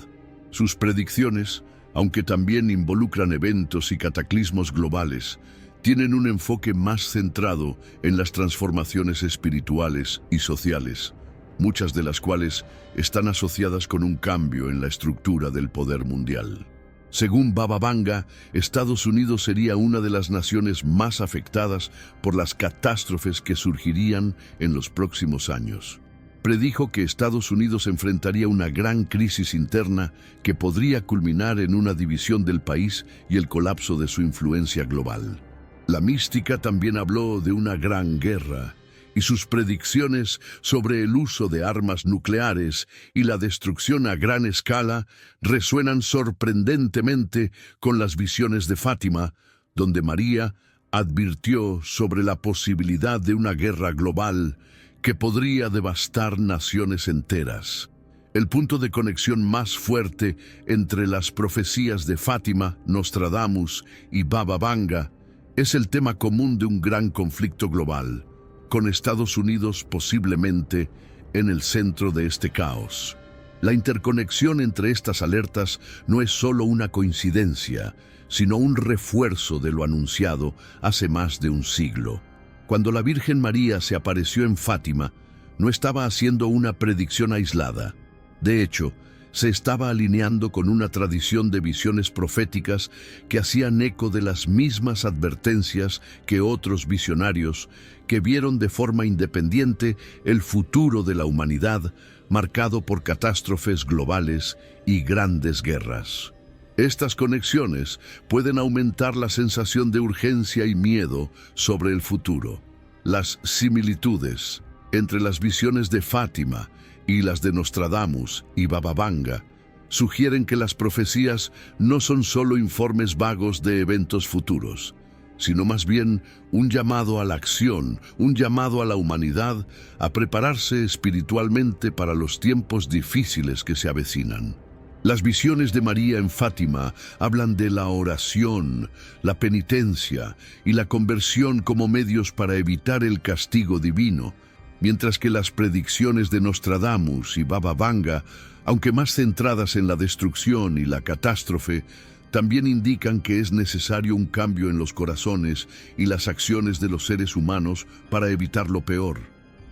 Sus predicciones, aunque también involucran eventos y cataclismos globales, tienen un enfoque más centrado en las transformaciones espirituales y sociales, muchas de las cuales están asociadas con un cambio en la estructura del poder mundial. Según Baba Vanga, Estados Unidos sería una de las naciones más afectadas por las catástrofes que surgirían en los próximos años. Predijo que Estados Unidos enfrentaría una gran crisis interna que podría culminar en una división del país y el colapso de su influencia global. La mística también habló de una gran guerra, y sus predicciones sobre el uso de armas nucleares y la destrucción a gran escala resuenan sorprendentemente con las visiones de Fátima, donde María advirtió sobre la posibilidad de una guerra global que podría devastar naciones enteras. El punto de conexión más fuerte entre las profecías de Fátima, Nostradamus y Baba Vanga es el tema común de un gran conflicto global, con Estados Unidos posiblemente en el centro de este caos. La interconexión entre estas alertas no es solo una coincidencia, sino un refuerzo de lo anunciado hace más de un siglo. Cuando la Virgen María se apareció en Fátima, no estaba haciendo una predicción aislada. De hecho, se estaba alineando con una tradición de visiones proféticas que hacían eco de las mismas advertencias que otros visionarios que vieron de forma independiente el futuro de la humanidad marcado por catástrofes globales y grandes guerras. Estas conexiones pueden aumentar la sensación de urgencia y miedo sobre el futuro. Las similitudes entre las visiones de Fátima y las de Nostradamus y Baba Vanga sugieren que las profecías no son solo informes vagos de eventos futuros, sino más bien un llamado a la acción, un llamado a la humanidad a prepararse espiritualmente para los tiempos difíciles que se avecinan. Las visiones de María en Fátima hablan de la oración, la penitencia y la conversión como medios para evitar el castigo divino, mientras que las predicciones de Nostradamus y Baba Vanga, aunque más centradas en la destrucción y la catástrofe, también indican que es necesario un cambio en los corazones y las acciones de los seres humanos para evitar lo peor.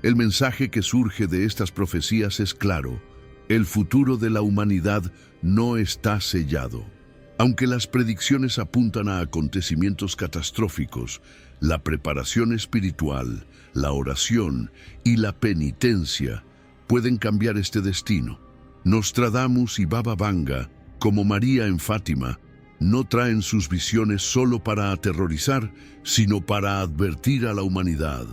El mensaje que surge de estas profecías es claro: el futuro de la humanidad no está sellado. Aunque las predicciones apuntan a acontecimientos catastróficos, la preparación espiritual, la oración y la penitencia pueden cambiar este destino. Nostradamus y Baba Vanga, como María en Fátima, no traen sus visiones solo para aterrorizar, sino para advertir a la humanidad.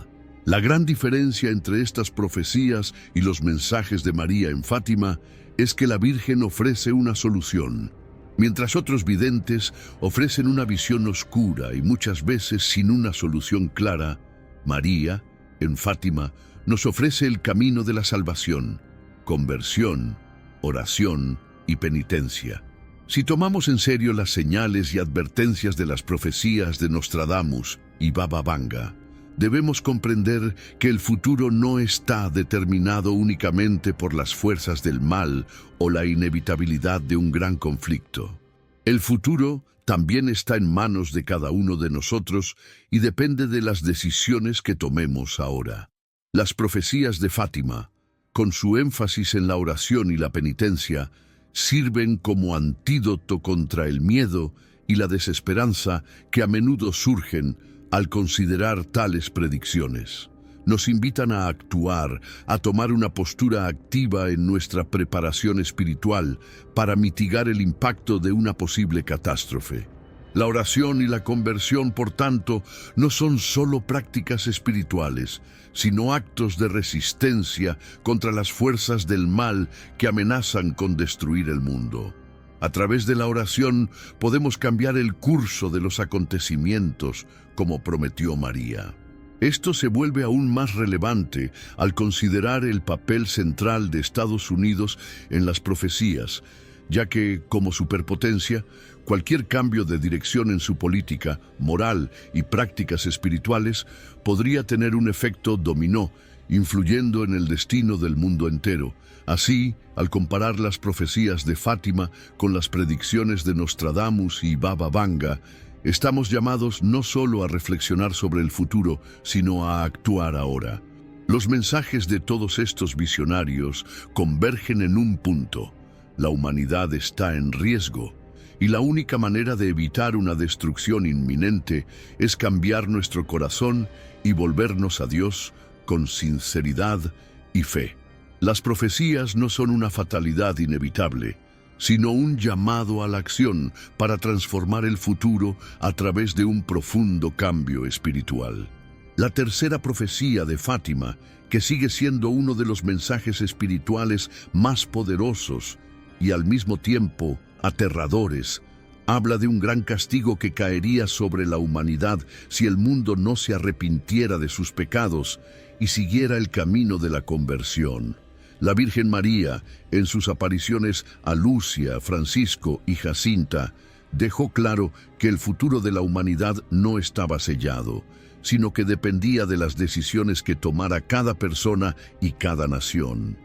La gran diferencia entre estas profecías y los mensajes de María en Fátima es que la Virgen ofrece una solución, mientras otros videntes ofrecen una visión oscura y muchas veces sin una solución clara. María, en Fátima, nos ofrece el camino de la salvación, conversión, oración y penitencia. Si tomamos en serio las señales y advertencias de las profecías de Nostradamus y Baba Vanga, debemos comprender que el futuro no está determinado únicamente por las fuerzas del mal o la inevitabilidad de un gran conflicto. El futuro también está en manos de cada uno de nosotros y depende de las decisiones que tomemos ahora. Las profecías de Fátima, con su énfasis en la oración y la penitencia, sirven como antídoto contra el miedo y la desesperanza que a menudo surgen al considerar tales predicciones. Nos invitan a actuar, a tomar una postura activa en nuestra preparación espiritual para mitigar el impacto de una posible catástrofe. La oración y la conversión, por tanto, no son solo prácticas espirituales, sino actos de resistencia contra las fuerzas del mal que amenazan con destruir el mundo. A través de la oración podemos cambiar el curso de los acontecimientos, como prometió María. Esto se vuelve aún más relevante al considerar el papel central de Estados Unidos en las profecías, ya que, como superpotencia, cualquier cambio de dirección en su política, moral y prácticas espirituales podría tener un efecto dominó, influyendo en el destino del mundo entero. Así, al comparar las profecías de Fátima con las predicciones de Nostradamus y Baba Vanga, estamos llamados no solo a reflexionar sobre el futuro, sino a actuar ahora. Los mensajes de todos estos visionarios convergen en un punto: la humanidad está en riesgo, y la única manera de evitar una destrucción inminente es cambiar nuestro corazón y volvernos a Dios con sinceridad y fe. Las profecías no son una fatalidad inevitable, sino un llamado a la acción para transformar el futuro a través de un profundo cambio espiritual. La tercera profecía de Fátima, que sigue siendo uno de los mensajes espirituales más poderosos y al mismo tiempo aterradores, habla de un gran castigo que caería sobre la humanidad si el mundo no se arrepintiera de sus pecados y siguiera el camino de la conversión. La Virgen María, en sus apariciones a Lucia, Francisco y Jacinta, dejó claro que el futuro de la humanidad no estaba sellado, sino que dependía de las decisiones que tomara cada persona y cada nación.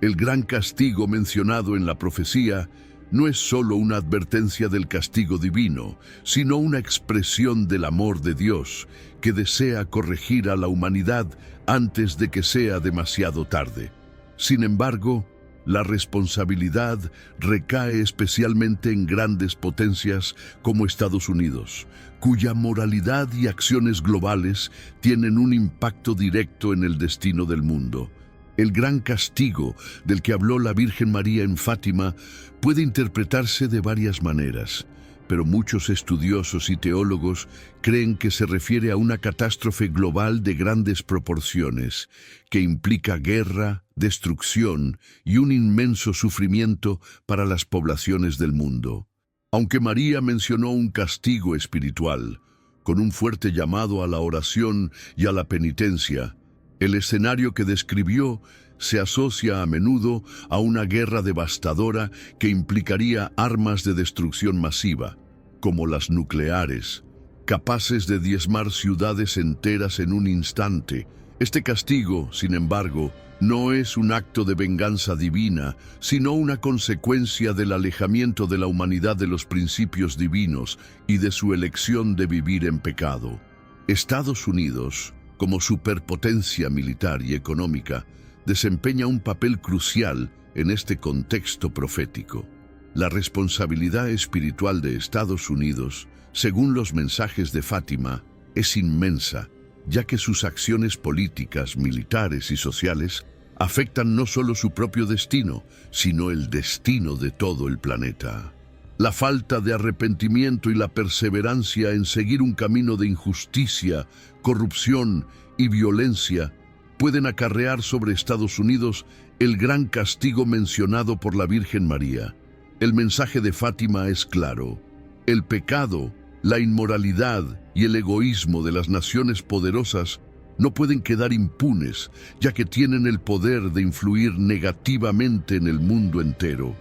El gran castigo mencionado en la profecía no es solo una advertencia del castigo divino, sino una expresión del amor de Dios, que desea corregir a la humanidad antes de que sea demasiado tarde. Sin embargo, la responsabilidad recae especialmente en grandes potencias como Estados Unidos, cuya moralidad y acciones globales tienen un impacto directo en el destino del mundo. El gran castigo del que habló la Virgen María en Fátima puede interpretarse de varias maneras, pero muchos estudiosos y teólogos creen que se refiere a una catástrofe global de grandes proporciones, que implica guerra, destrucción y un inmenso sufrimiento para las poblaciones del mundo. Aunque María mencionó un castigo espiritual, con un fuerte llamado a la oración y a la penitencia, el escenario que describió se asocia a menudo a una guerra devastadora que implicaría armas de destrucción masiva, como las nucleares, capaces de diezmar ciudades enteras en un instante. Este castigo, sin embargo, no es un acto de venganza divina, sino una consecuencia del alejamiento de la humanidad de los principios divinos y de su elección de vivir en pecado. Estados Unidos, como superpotencia militar y económica, desempeña un papel crucial en este contexto profético. La responsabilidad espiritual de Estados Unidos, según los mensajes de Fátima, es inmensa, ya que sus acciones políticas, militares y sociales afectan no solo su propio destino, sino el destino de todo el planeta. La falta de arrepentimiento y la perseverancia en seguir un camino de injusticia, corrupción y violencia pueden acarrear sobre Estados Unidos el gran castigo mencionado por la Virgen María. El mensaje de Fátima es claro. El pecado, la inmoralidad y el egoísmo de las naciones poderosas no pueden quedar impunes, ya que tienen el poder de influir negativamente en el mundo entero.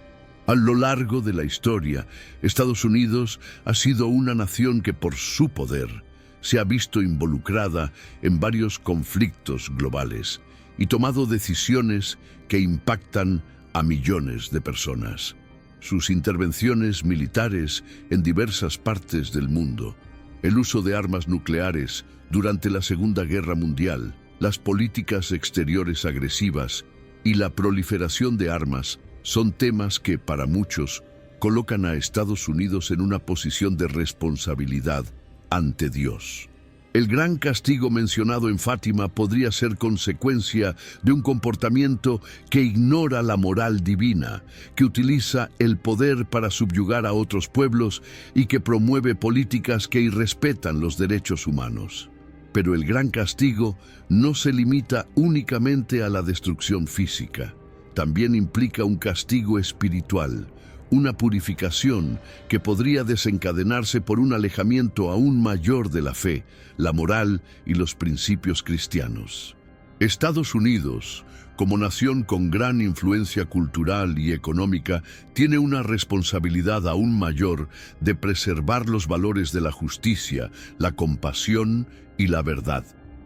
A lo largo de la historia, Estados Unidos ha sido una nación que por su poder se ha visto involucrada en varios conflictos globales y tomado decisiones que impactan a millones de personas. Sus intervenciones militares en diversas partes del mundo, el uso de armas nucleares durante la Segunda Guerra Mundial, las políticas exteriores agresivas y la proliferación de armas son temas que, para muchos, colocan a Estados Unidos en una posición de responsabilidad ante Dios. El gran castigo mencionado en Fátima podría ser consecuencia de un comportamiento que ignora la moral divina, que utiliza el poder para subyugar a otros pueblos y que promueve políticas que irrespetan los derechos humanos. Pero el gran castigo no se limita únicamente a la destrucción física. También implica un castigo espiritual, una purificación que podría desencadenarse por un alejamiento aún mayor de la fe, la moral y los principios cristianos. Estados Unidos, como nación con gran influencia cultural y económica, tiene una responsabilidad aún mayor de preservar los valores de la justicia, la compasión y la verdad.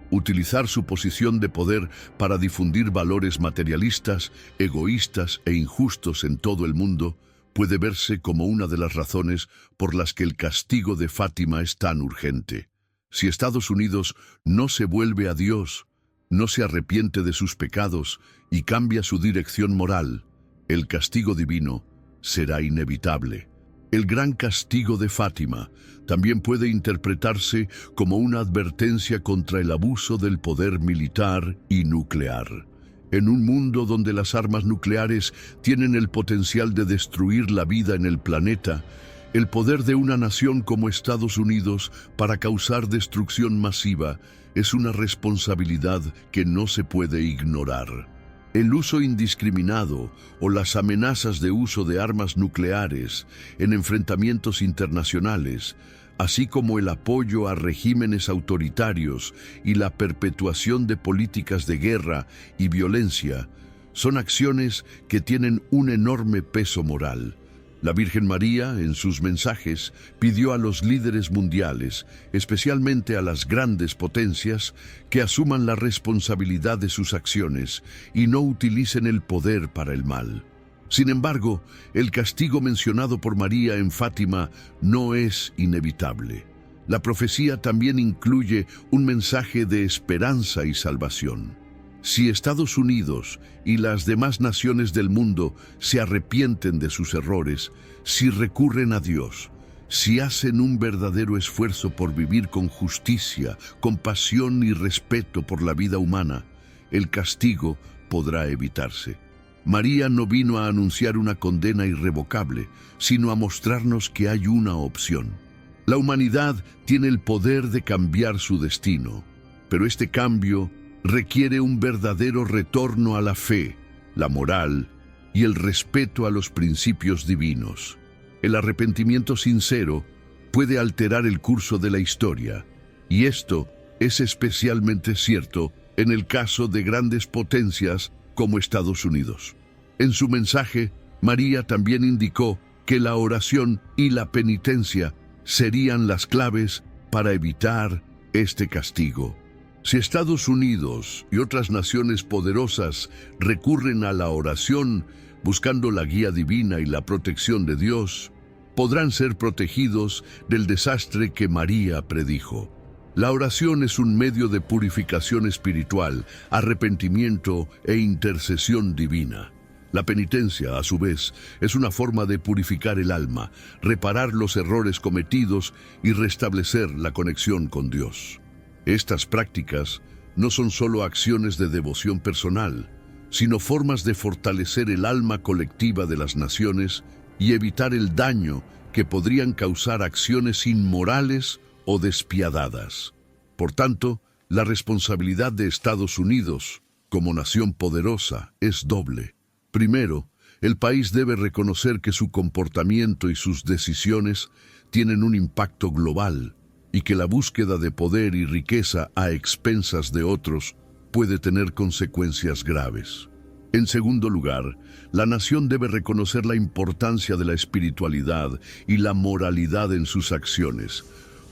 Utilizar su posición de poder para difundir valores materialistas, egoístas e injustos en todo el mundo puede verse como una de las razones por las que el castigo de Fátima es tan urgente. Si Estados Unidos no se vuelve a Dios, no se arrepiente de sus pecados y cambia su dirección moral, el castigo divino será inevitable. El gran castigo de Fátima también puede interpretarse como una advertencia contra el abuso del poder militar y nuclear. En un mundo donde las armas nucleares tienen el potencial de destruir la vida en el planeta, el poder de una nación como Estados Unidos para causar destrucción masiva es una responsabilidad que no se puede ignorar. El uso indiscriminado o las amenazas de uso de armas nucleares en enfrentamientos internacionales, así como el apoyo a regímenes autoritarios y la perpetuación de políticas de guerra y violencia, son acciones que tienen un enorme peso moral. La Virgen María, en sus mensajes, pidió a los líderes mundiales, especialmente a las grandes potencias, que asuman la responsabilidad de sus acciones y no utilicen el poder para el mal. Sin embargo, el castigo mencionado por María en Fátima no es inevitable. La profecía también incluye un mensaje de esperanza y salvación. Si Estados Unidos y las demás naciones del mundo se arrepienten de sus errores, si recurren a Dios, si hacen un verdadero esfuerzo por vivir con justicia, compasión y respeto por la vida humana, el castigo podrá evitarse. María no vino a anunciar una condena irrevocable, sino a mostrarnos que hay una opción. La humanidad tiene el poder de cambiar su destino, pero este cambio requiere un verdadero retorno a la fe, la moral y el respeto a los principios divinos. El arrepentimiento sincero puede alterar el curso de la historia, y esto es especialmente cierto en el caso de grandes potencias como Estados Unidos. En su mensaje, María también indicó que la oración y la penitencia serían las claves para evitar este castigo. Si Estados Unidos y otras naciones poderosas recurren a la oración buscando la guía divina y la protección de Dios, podrán ser protegidos del desastre que María predijo. La oración es un medio de purificación espiritual, arrepentimiento e intercesión divina. La penitencia, a su vez, es una forma de purificar el alma, reparar los errores cometidos y restablecer la conexión con Dios. Estas prácticas no son solo acciones de devoción personal, sino formas de fortalecer el alma colectiva de las naciones y evitar el daño que podrían causar acciones inmorales o despiadadas. Por tanto, la responsabilidad de Estados Unidos, como nación poderosa, es doble. Primero, el país debe reconocer que su comportamiento y sus decisiones tienen un impacto global y que la búsqueda de poder y riqueza a expensas de otros puede tener consecuencias graves. En segundo lugar, la nación debe reconocer la importancia de la espiritualidad y la moralidad en sus acciones,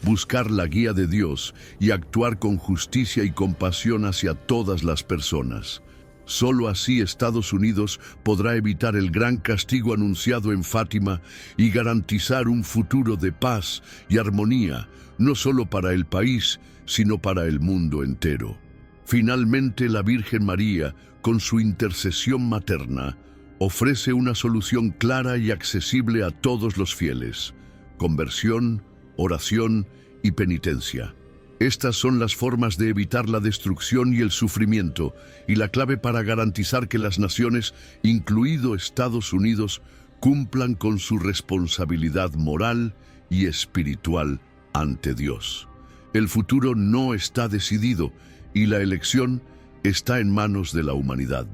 buscar la guía de Dios y actuar con justicia y compasión hacia todas las personas. Solo así Estados Unidos podrá evitar el gran castigo anunciado en Fátima y garantizar un futuro de paz y armonía, no solo para el país, sino para el mundo entero. Finalmente, la Virgen María, con su intercesión materna, ofrece una solución clara y accesible a todos los fieles: conversión, oración y penitencia. Estas son las formas de evitar la destrucción y el sufrimiento, y la clave para garantizar que las naciones, incluido Estados Unidos, cumplan con su responsabilidad moral y espiritual ante Dios. El futuro no está decidido, y la elección está en manos de la humanidad.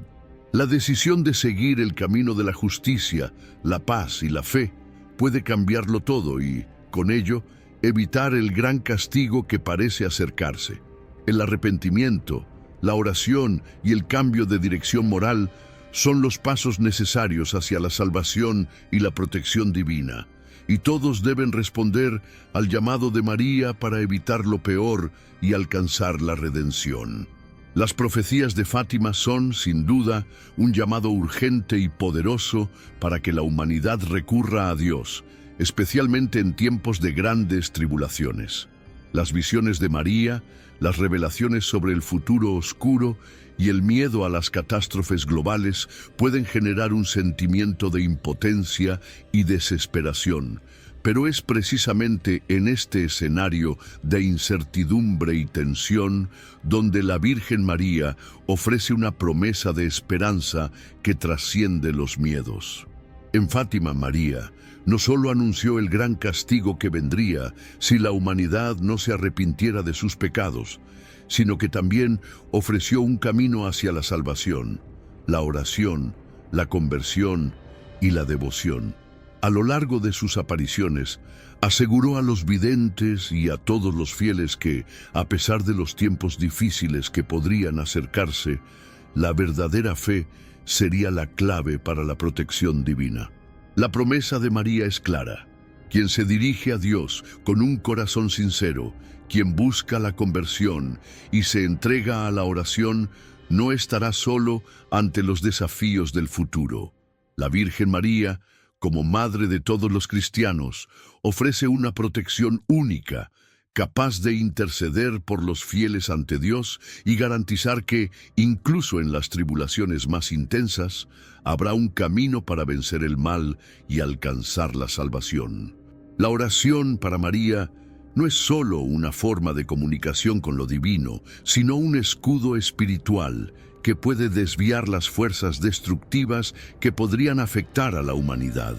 La decisión de seguir el camino de la justicia, la paz y la fe puede cambiarlo todo y, con ello, evitar el gran castigo que parece acercarse. El arrepentimiento, la oración y el cambio de dirección moral son los pasos necesarios hacia la salvación y la protección divina, y todos deben responder al llamado de María para evitar lo peor y alcanzar la redención. Las profecías de Fátima son, sin duda, un llamado urgente y poderoso para que la humanidad recurra a Dios, especialmente en tiempos de grandes tribulaciones. Las visiones de María, las revelaciones sobre el futuro oscuro y el miedo a las catástrofes globales pueden generar un sentimiento de impotencia y desesperación, pero es precisamente en este escenario de incertidumbre y tensión donde la Virgen María ofrece una promesa de esperanza que trasciende los miedos. En Fátima, María no solo anunció el gran castigo que vendría si la humanidad no se arrepintiera de sus pecados, sino que también ofreció un camino hacia la salvación: la oración, la conversión y la devoción. A lo largo de sus apariciones, aseguró a los videntes y a todos los fieles que, a pesar de los tiempos difíciles que podrían acercarse, la verdadera fe sería la clave para la protección divina. La promesa de María es clara: quien se dirige a Dios con un corazón sincero, quien busca la conversión y se entrega a la oración, no estará solo ante los desafíos del futuro. La Virgen María, como madre de todos los cristianos, ofrece una protección única, capaz de interceder por los fieles ante Dios y garantizar que, incluso en las tribulaciones más intensas, habrá un camino para vencer el mal y alcanzar la salvación. La oración para María no es solo una forma de comunicación con lo divino, sino un escudo espiritual que puede desviar las fuerzas destructivas que podrían afectar a la humanidad.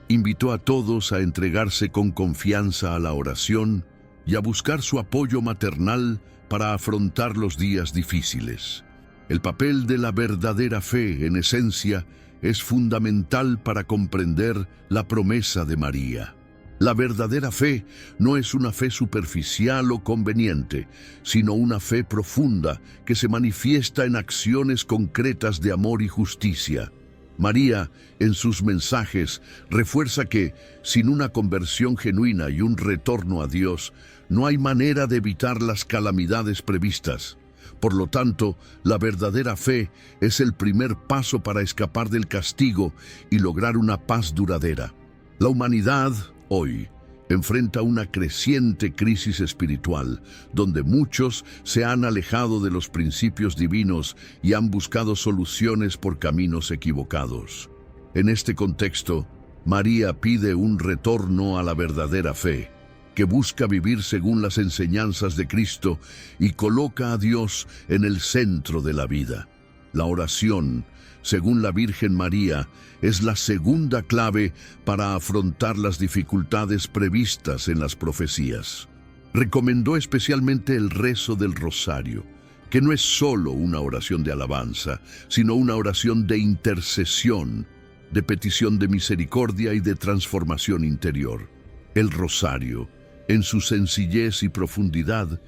Invitó a todos a entregarse con confianza a la oración y a buscar su apoyo maternal para afrontar los días difíciles. El papel de la verdadera fe, en esencia, es fundamental para comprender la promesa de María. La verdadera fe no es una fe superficial o conveniente, sino una fe profunda que se manifiesta en acciones concretas de amor y justicia. María, en sus mensajes, refuerza que, sin una conversión genuina y un retorno a Dios, no hay manera de evitar las calamidades previstas. Por lo tanto, la verdadera fe es el primer paso para escapar del castigo y lograr una paz duradera. La humanidad, hoy, enfrenta una creciente crisis espiritual, donde muchos se han alejado de los principios divinos y han buscado soluciones por caminos equivocados. En este contexto, María pide un retorno a la verdadera fe, que busca vivir según las enseñanzas de Cristo y coloca a Dios en el centro de la vida. La oración, según la Virgen María, es la segunda clave para afrontar las dificultades previstas en las profecías. Recomendó especialmente el rezo del rosario, que no es solo una oración de alabanza, sino una oración de intercesión, de petición de misericordia y de transformación interior. El rosario, en su sencillez y profundidad,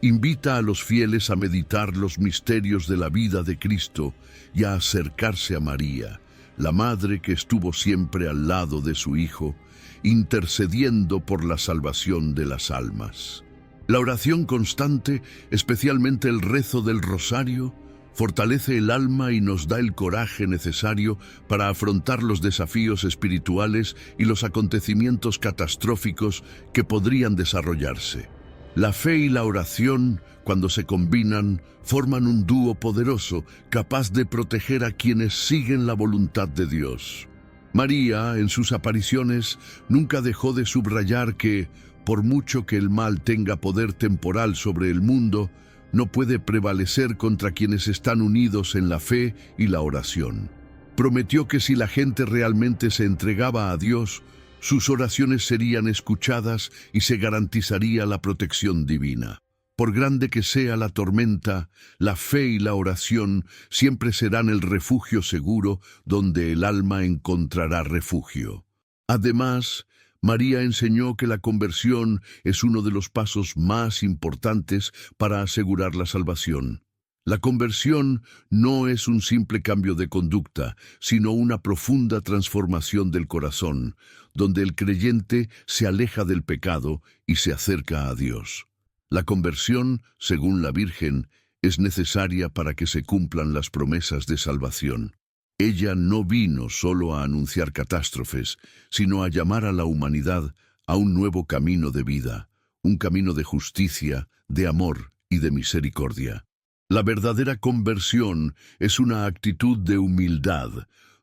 invita a los fieles a meditar los misterios de la vida de Cristo y a acercarse a María, la madre que estuvo siempre al lado de su Hijo, intercediendo por la salvación de las almas. La oración constante, especialmente el rezo del rosario, fortalece el alma y nos da el coraje necesario para afrontar los desafíos espirituales y los acontecimientos catastróficos que podrían desarrollarse. La fe y la oración, cuando se combinan, forman un dúo poderoso, capaz de proteger a quienes siguen la voluntad de Dios. María, en sus apariciones, nunca dejó de subrayar que, por mucho que el mal tenga poder temporal sobre el mundo, no puede prevalecer contra quienes están unidos en la fe y la oración. Prometió que si la gente realmente se entregaba a Dios, sus oraciones serían escuchadas y se garantizaría la protección divina. Por grande que sea la tormenta, la fe y la oración siempre serán el refugio seguro donde el alma encontrará refugio. Además, María enseñó que la conversión es uno de los pasos más importantes para asegurar la salvación. La conversión no es un simple cambio de conducta, sino una profunda transformación del corazón, donde el creyente se aleja del pecado y se acerca a Dios. La conversión, según la Virgen, es necesaria para que se cumplan las promesas de salvación. Ella no vino solo a anunciar catástrofes, sino a llamar a la humanidad a un nuevo camino de vida, un camino de justicia, de amor y de misericordia. La verdadera conversión es una actitud de humildad,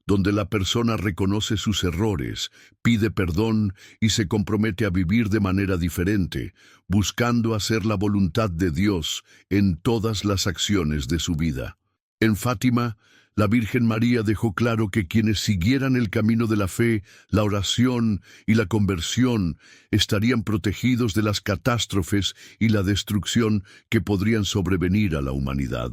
donde la persona reconoce sus errores, pide perdón y se compromete a vivir de manera diferente, buscando hacer la voluntad de Dios en todas las acciones de su vida. En Fátima, la Virgen María dejó claro que quienes siguieran el camino de la fe, la oración y la conversión estarían protegidos de las catástrofes y la destrucción que podrían sobrevenir a la humanidad.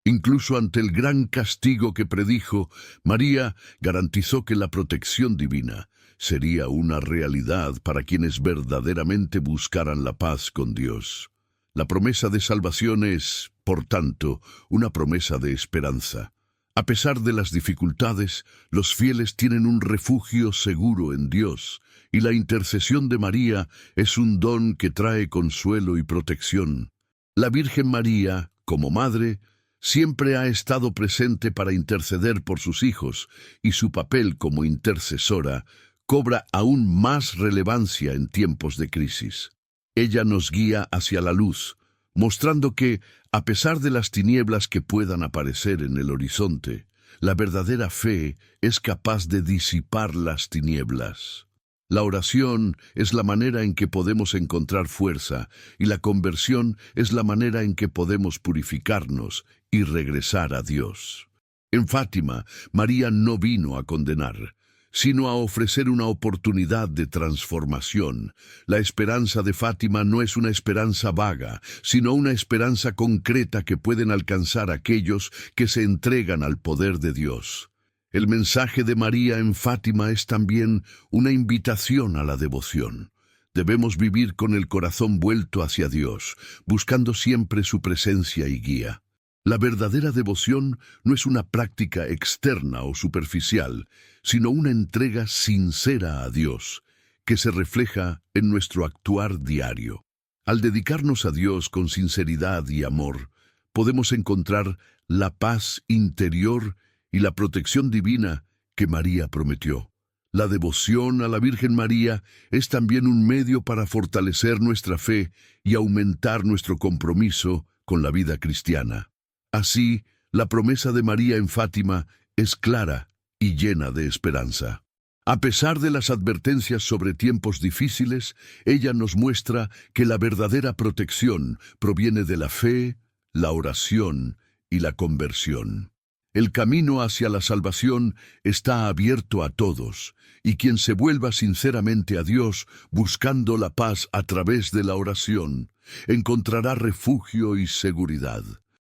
Incluso ante el gran castigo que predijo, María garantizó que la protección divina sería una realidad para quienes verdaderamente buscaran la paz con Dios. La promesa de salvación es, por tanto, una promesa de esperanza. A pesar de las dificultades, los fieles tienen un refugio seguro en Dios, y la intercesión de María es un don que trae consuelo y protección. La Virgen María, como madre, siempre ha estado presente para interceder por sus hijos, y su papel como intercesora cobra aún más relevancia en tiempos de crisis. Ella nos guía hacia la luz, mostrando que, a pesar de las tinieblas que puedan aparecer en el horizonte, la verdadera fe es capaz de disipar las tinieblas. La oración es la manera en que podemos encontrar fuerza, y la conversión es la manera en que podemos purificarnos y regresar a Dios. En Fátima, María no vino a condenar, sino a ofrecer una oportunidad de transformación. La esperanza de Fátima no es una esperanza vaga, sino una esperanza concreta que pueden alcanzar aquellos que se entregan al poder de Dios. El mensaje de María en Fátima es también una invitación a la devoción. Debemos vivir con el corazón vuelto hacia Dios, buscando siempre su presencia y guía. La verdadera devoción no es una práctica externa o superficial, sino una entrega sincera a Dios, que se refleja en nuestro actuar diario. Al dedicarnos a Dios con sinceridad y amor, podemos encontrar la paz interior y la protección divina que María prometió. La devoción a la Virgen María es también un medio para fortalecer nuestra fe y aumentar nuestro compromiso con la vida cristiana. Así, la promesa de María en Fátima es clara y llena de esperanza. A pesar de las advertencias sobre tiempos difíciles, ella nos muestra que la verdadera protección proviene de la fe, la oración y la conversión. El camino hacia la salvación está abierto a todos, y quien se vuelva sinceramente a Dios, buscando la paz a través de la oración, encontrará refugio y seguridad.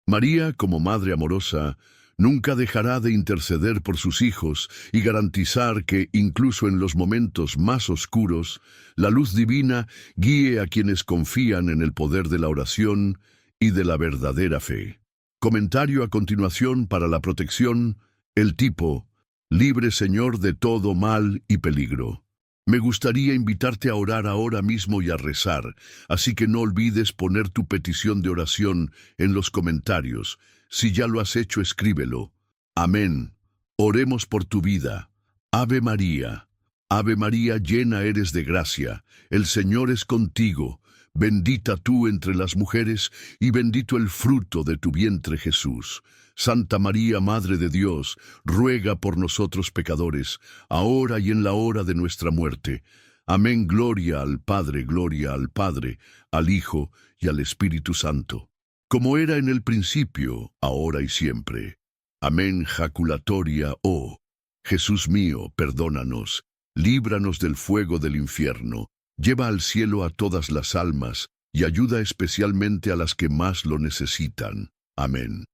María, como Madre amorosa, nunca dejará de interceder por sus hijos y garantizar que, incluso en los momentos más oscuros, la luz divina guíe a quienes confían en el poder de la oración y de la verdadera fe. Comentario a continuación para la protección, el tipo, libre Señor de todo mal y peligro. Me gustaría invitarte a orar ahora mismo y a rezar, así que no olvides poner tu petición de oración en los comentarios. Si ya lo has hecho, escríbelo. Amén. Oremos por tu vida. Ave María. Ave María, llena eres de gracia. El Señor es contigo. Bendita tú entre las mujeres, y bendito el fruto de tu vientre Jesús. Santa María, Madre de Dios, ruega por nosotros pecadores, ahora y en la hora de nuestra muerte. Amén. Gloria al Padre, al Hijo y al Espíritu Santo, como era en el principio, ahora y siempre. Amén. Jaculatoria, oh Jesús mío, perdónanos, líbranos del fuego del infierno, lleva al cielo a todas las almas y ayuda especialmente a las que más lo necesitan. Amén.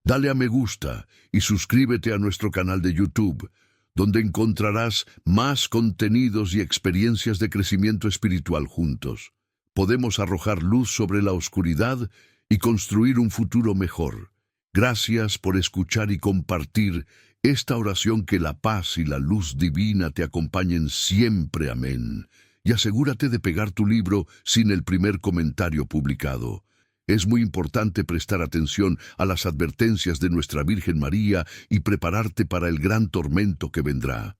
Dale a me gusta y suscríbete a nuestro canal de YouTube, donde encontrarás más contenidos y experiencias de crecimiento espiritual juntos. Podemos arrojar luz sobre la oscuridad y construir un futuro mejor. Gracias por escuchar y compartir esta oración. Que la paz y la luz divina te acompañen siempre. Amén. Y asegúrate de pegar tu libro sin el primer comentario publicado. Es muy importante prestar atención a las advertencias de nuestra Virgen María y prepararte para el gran tormento que vendrá.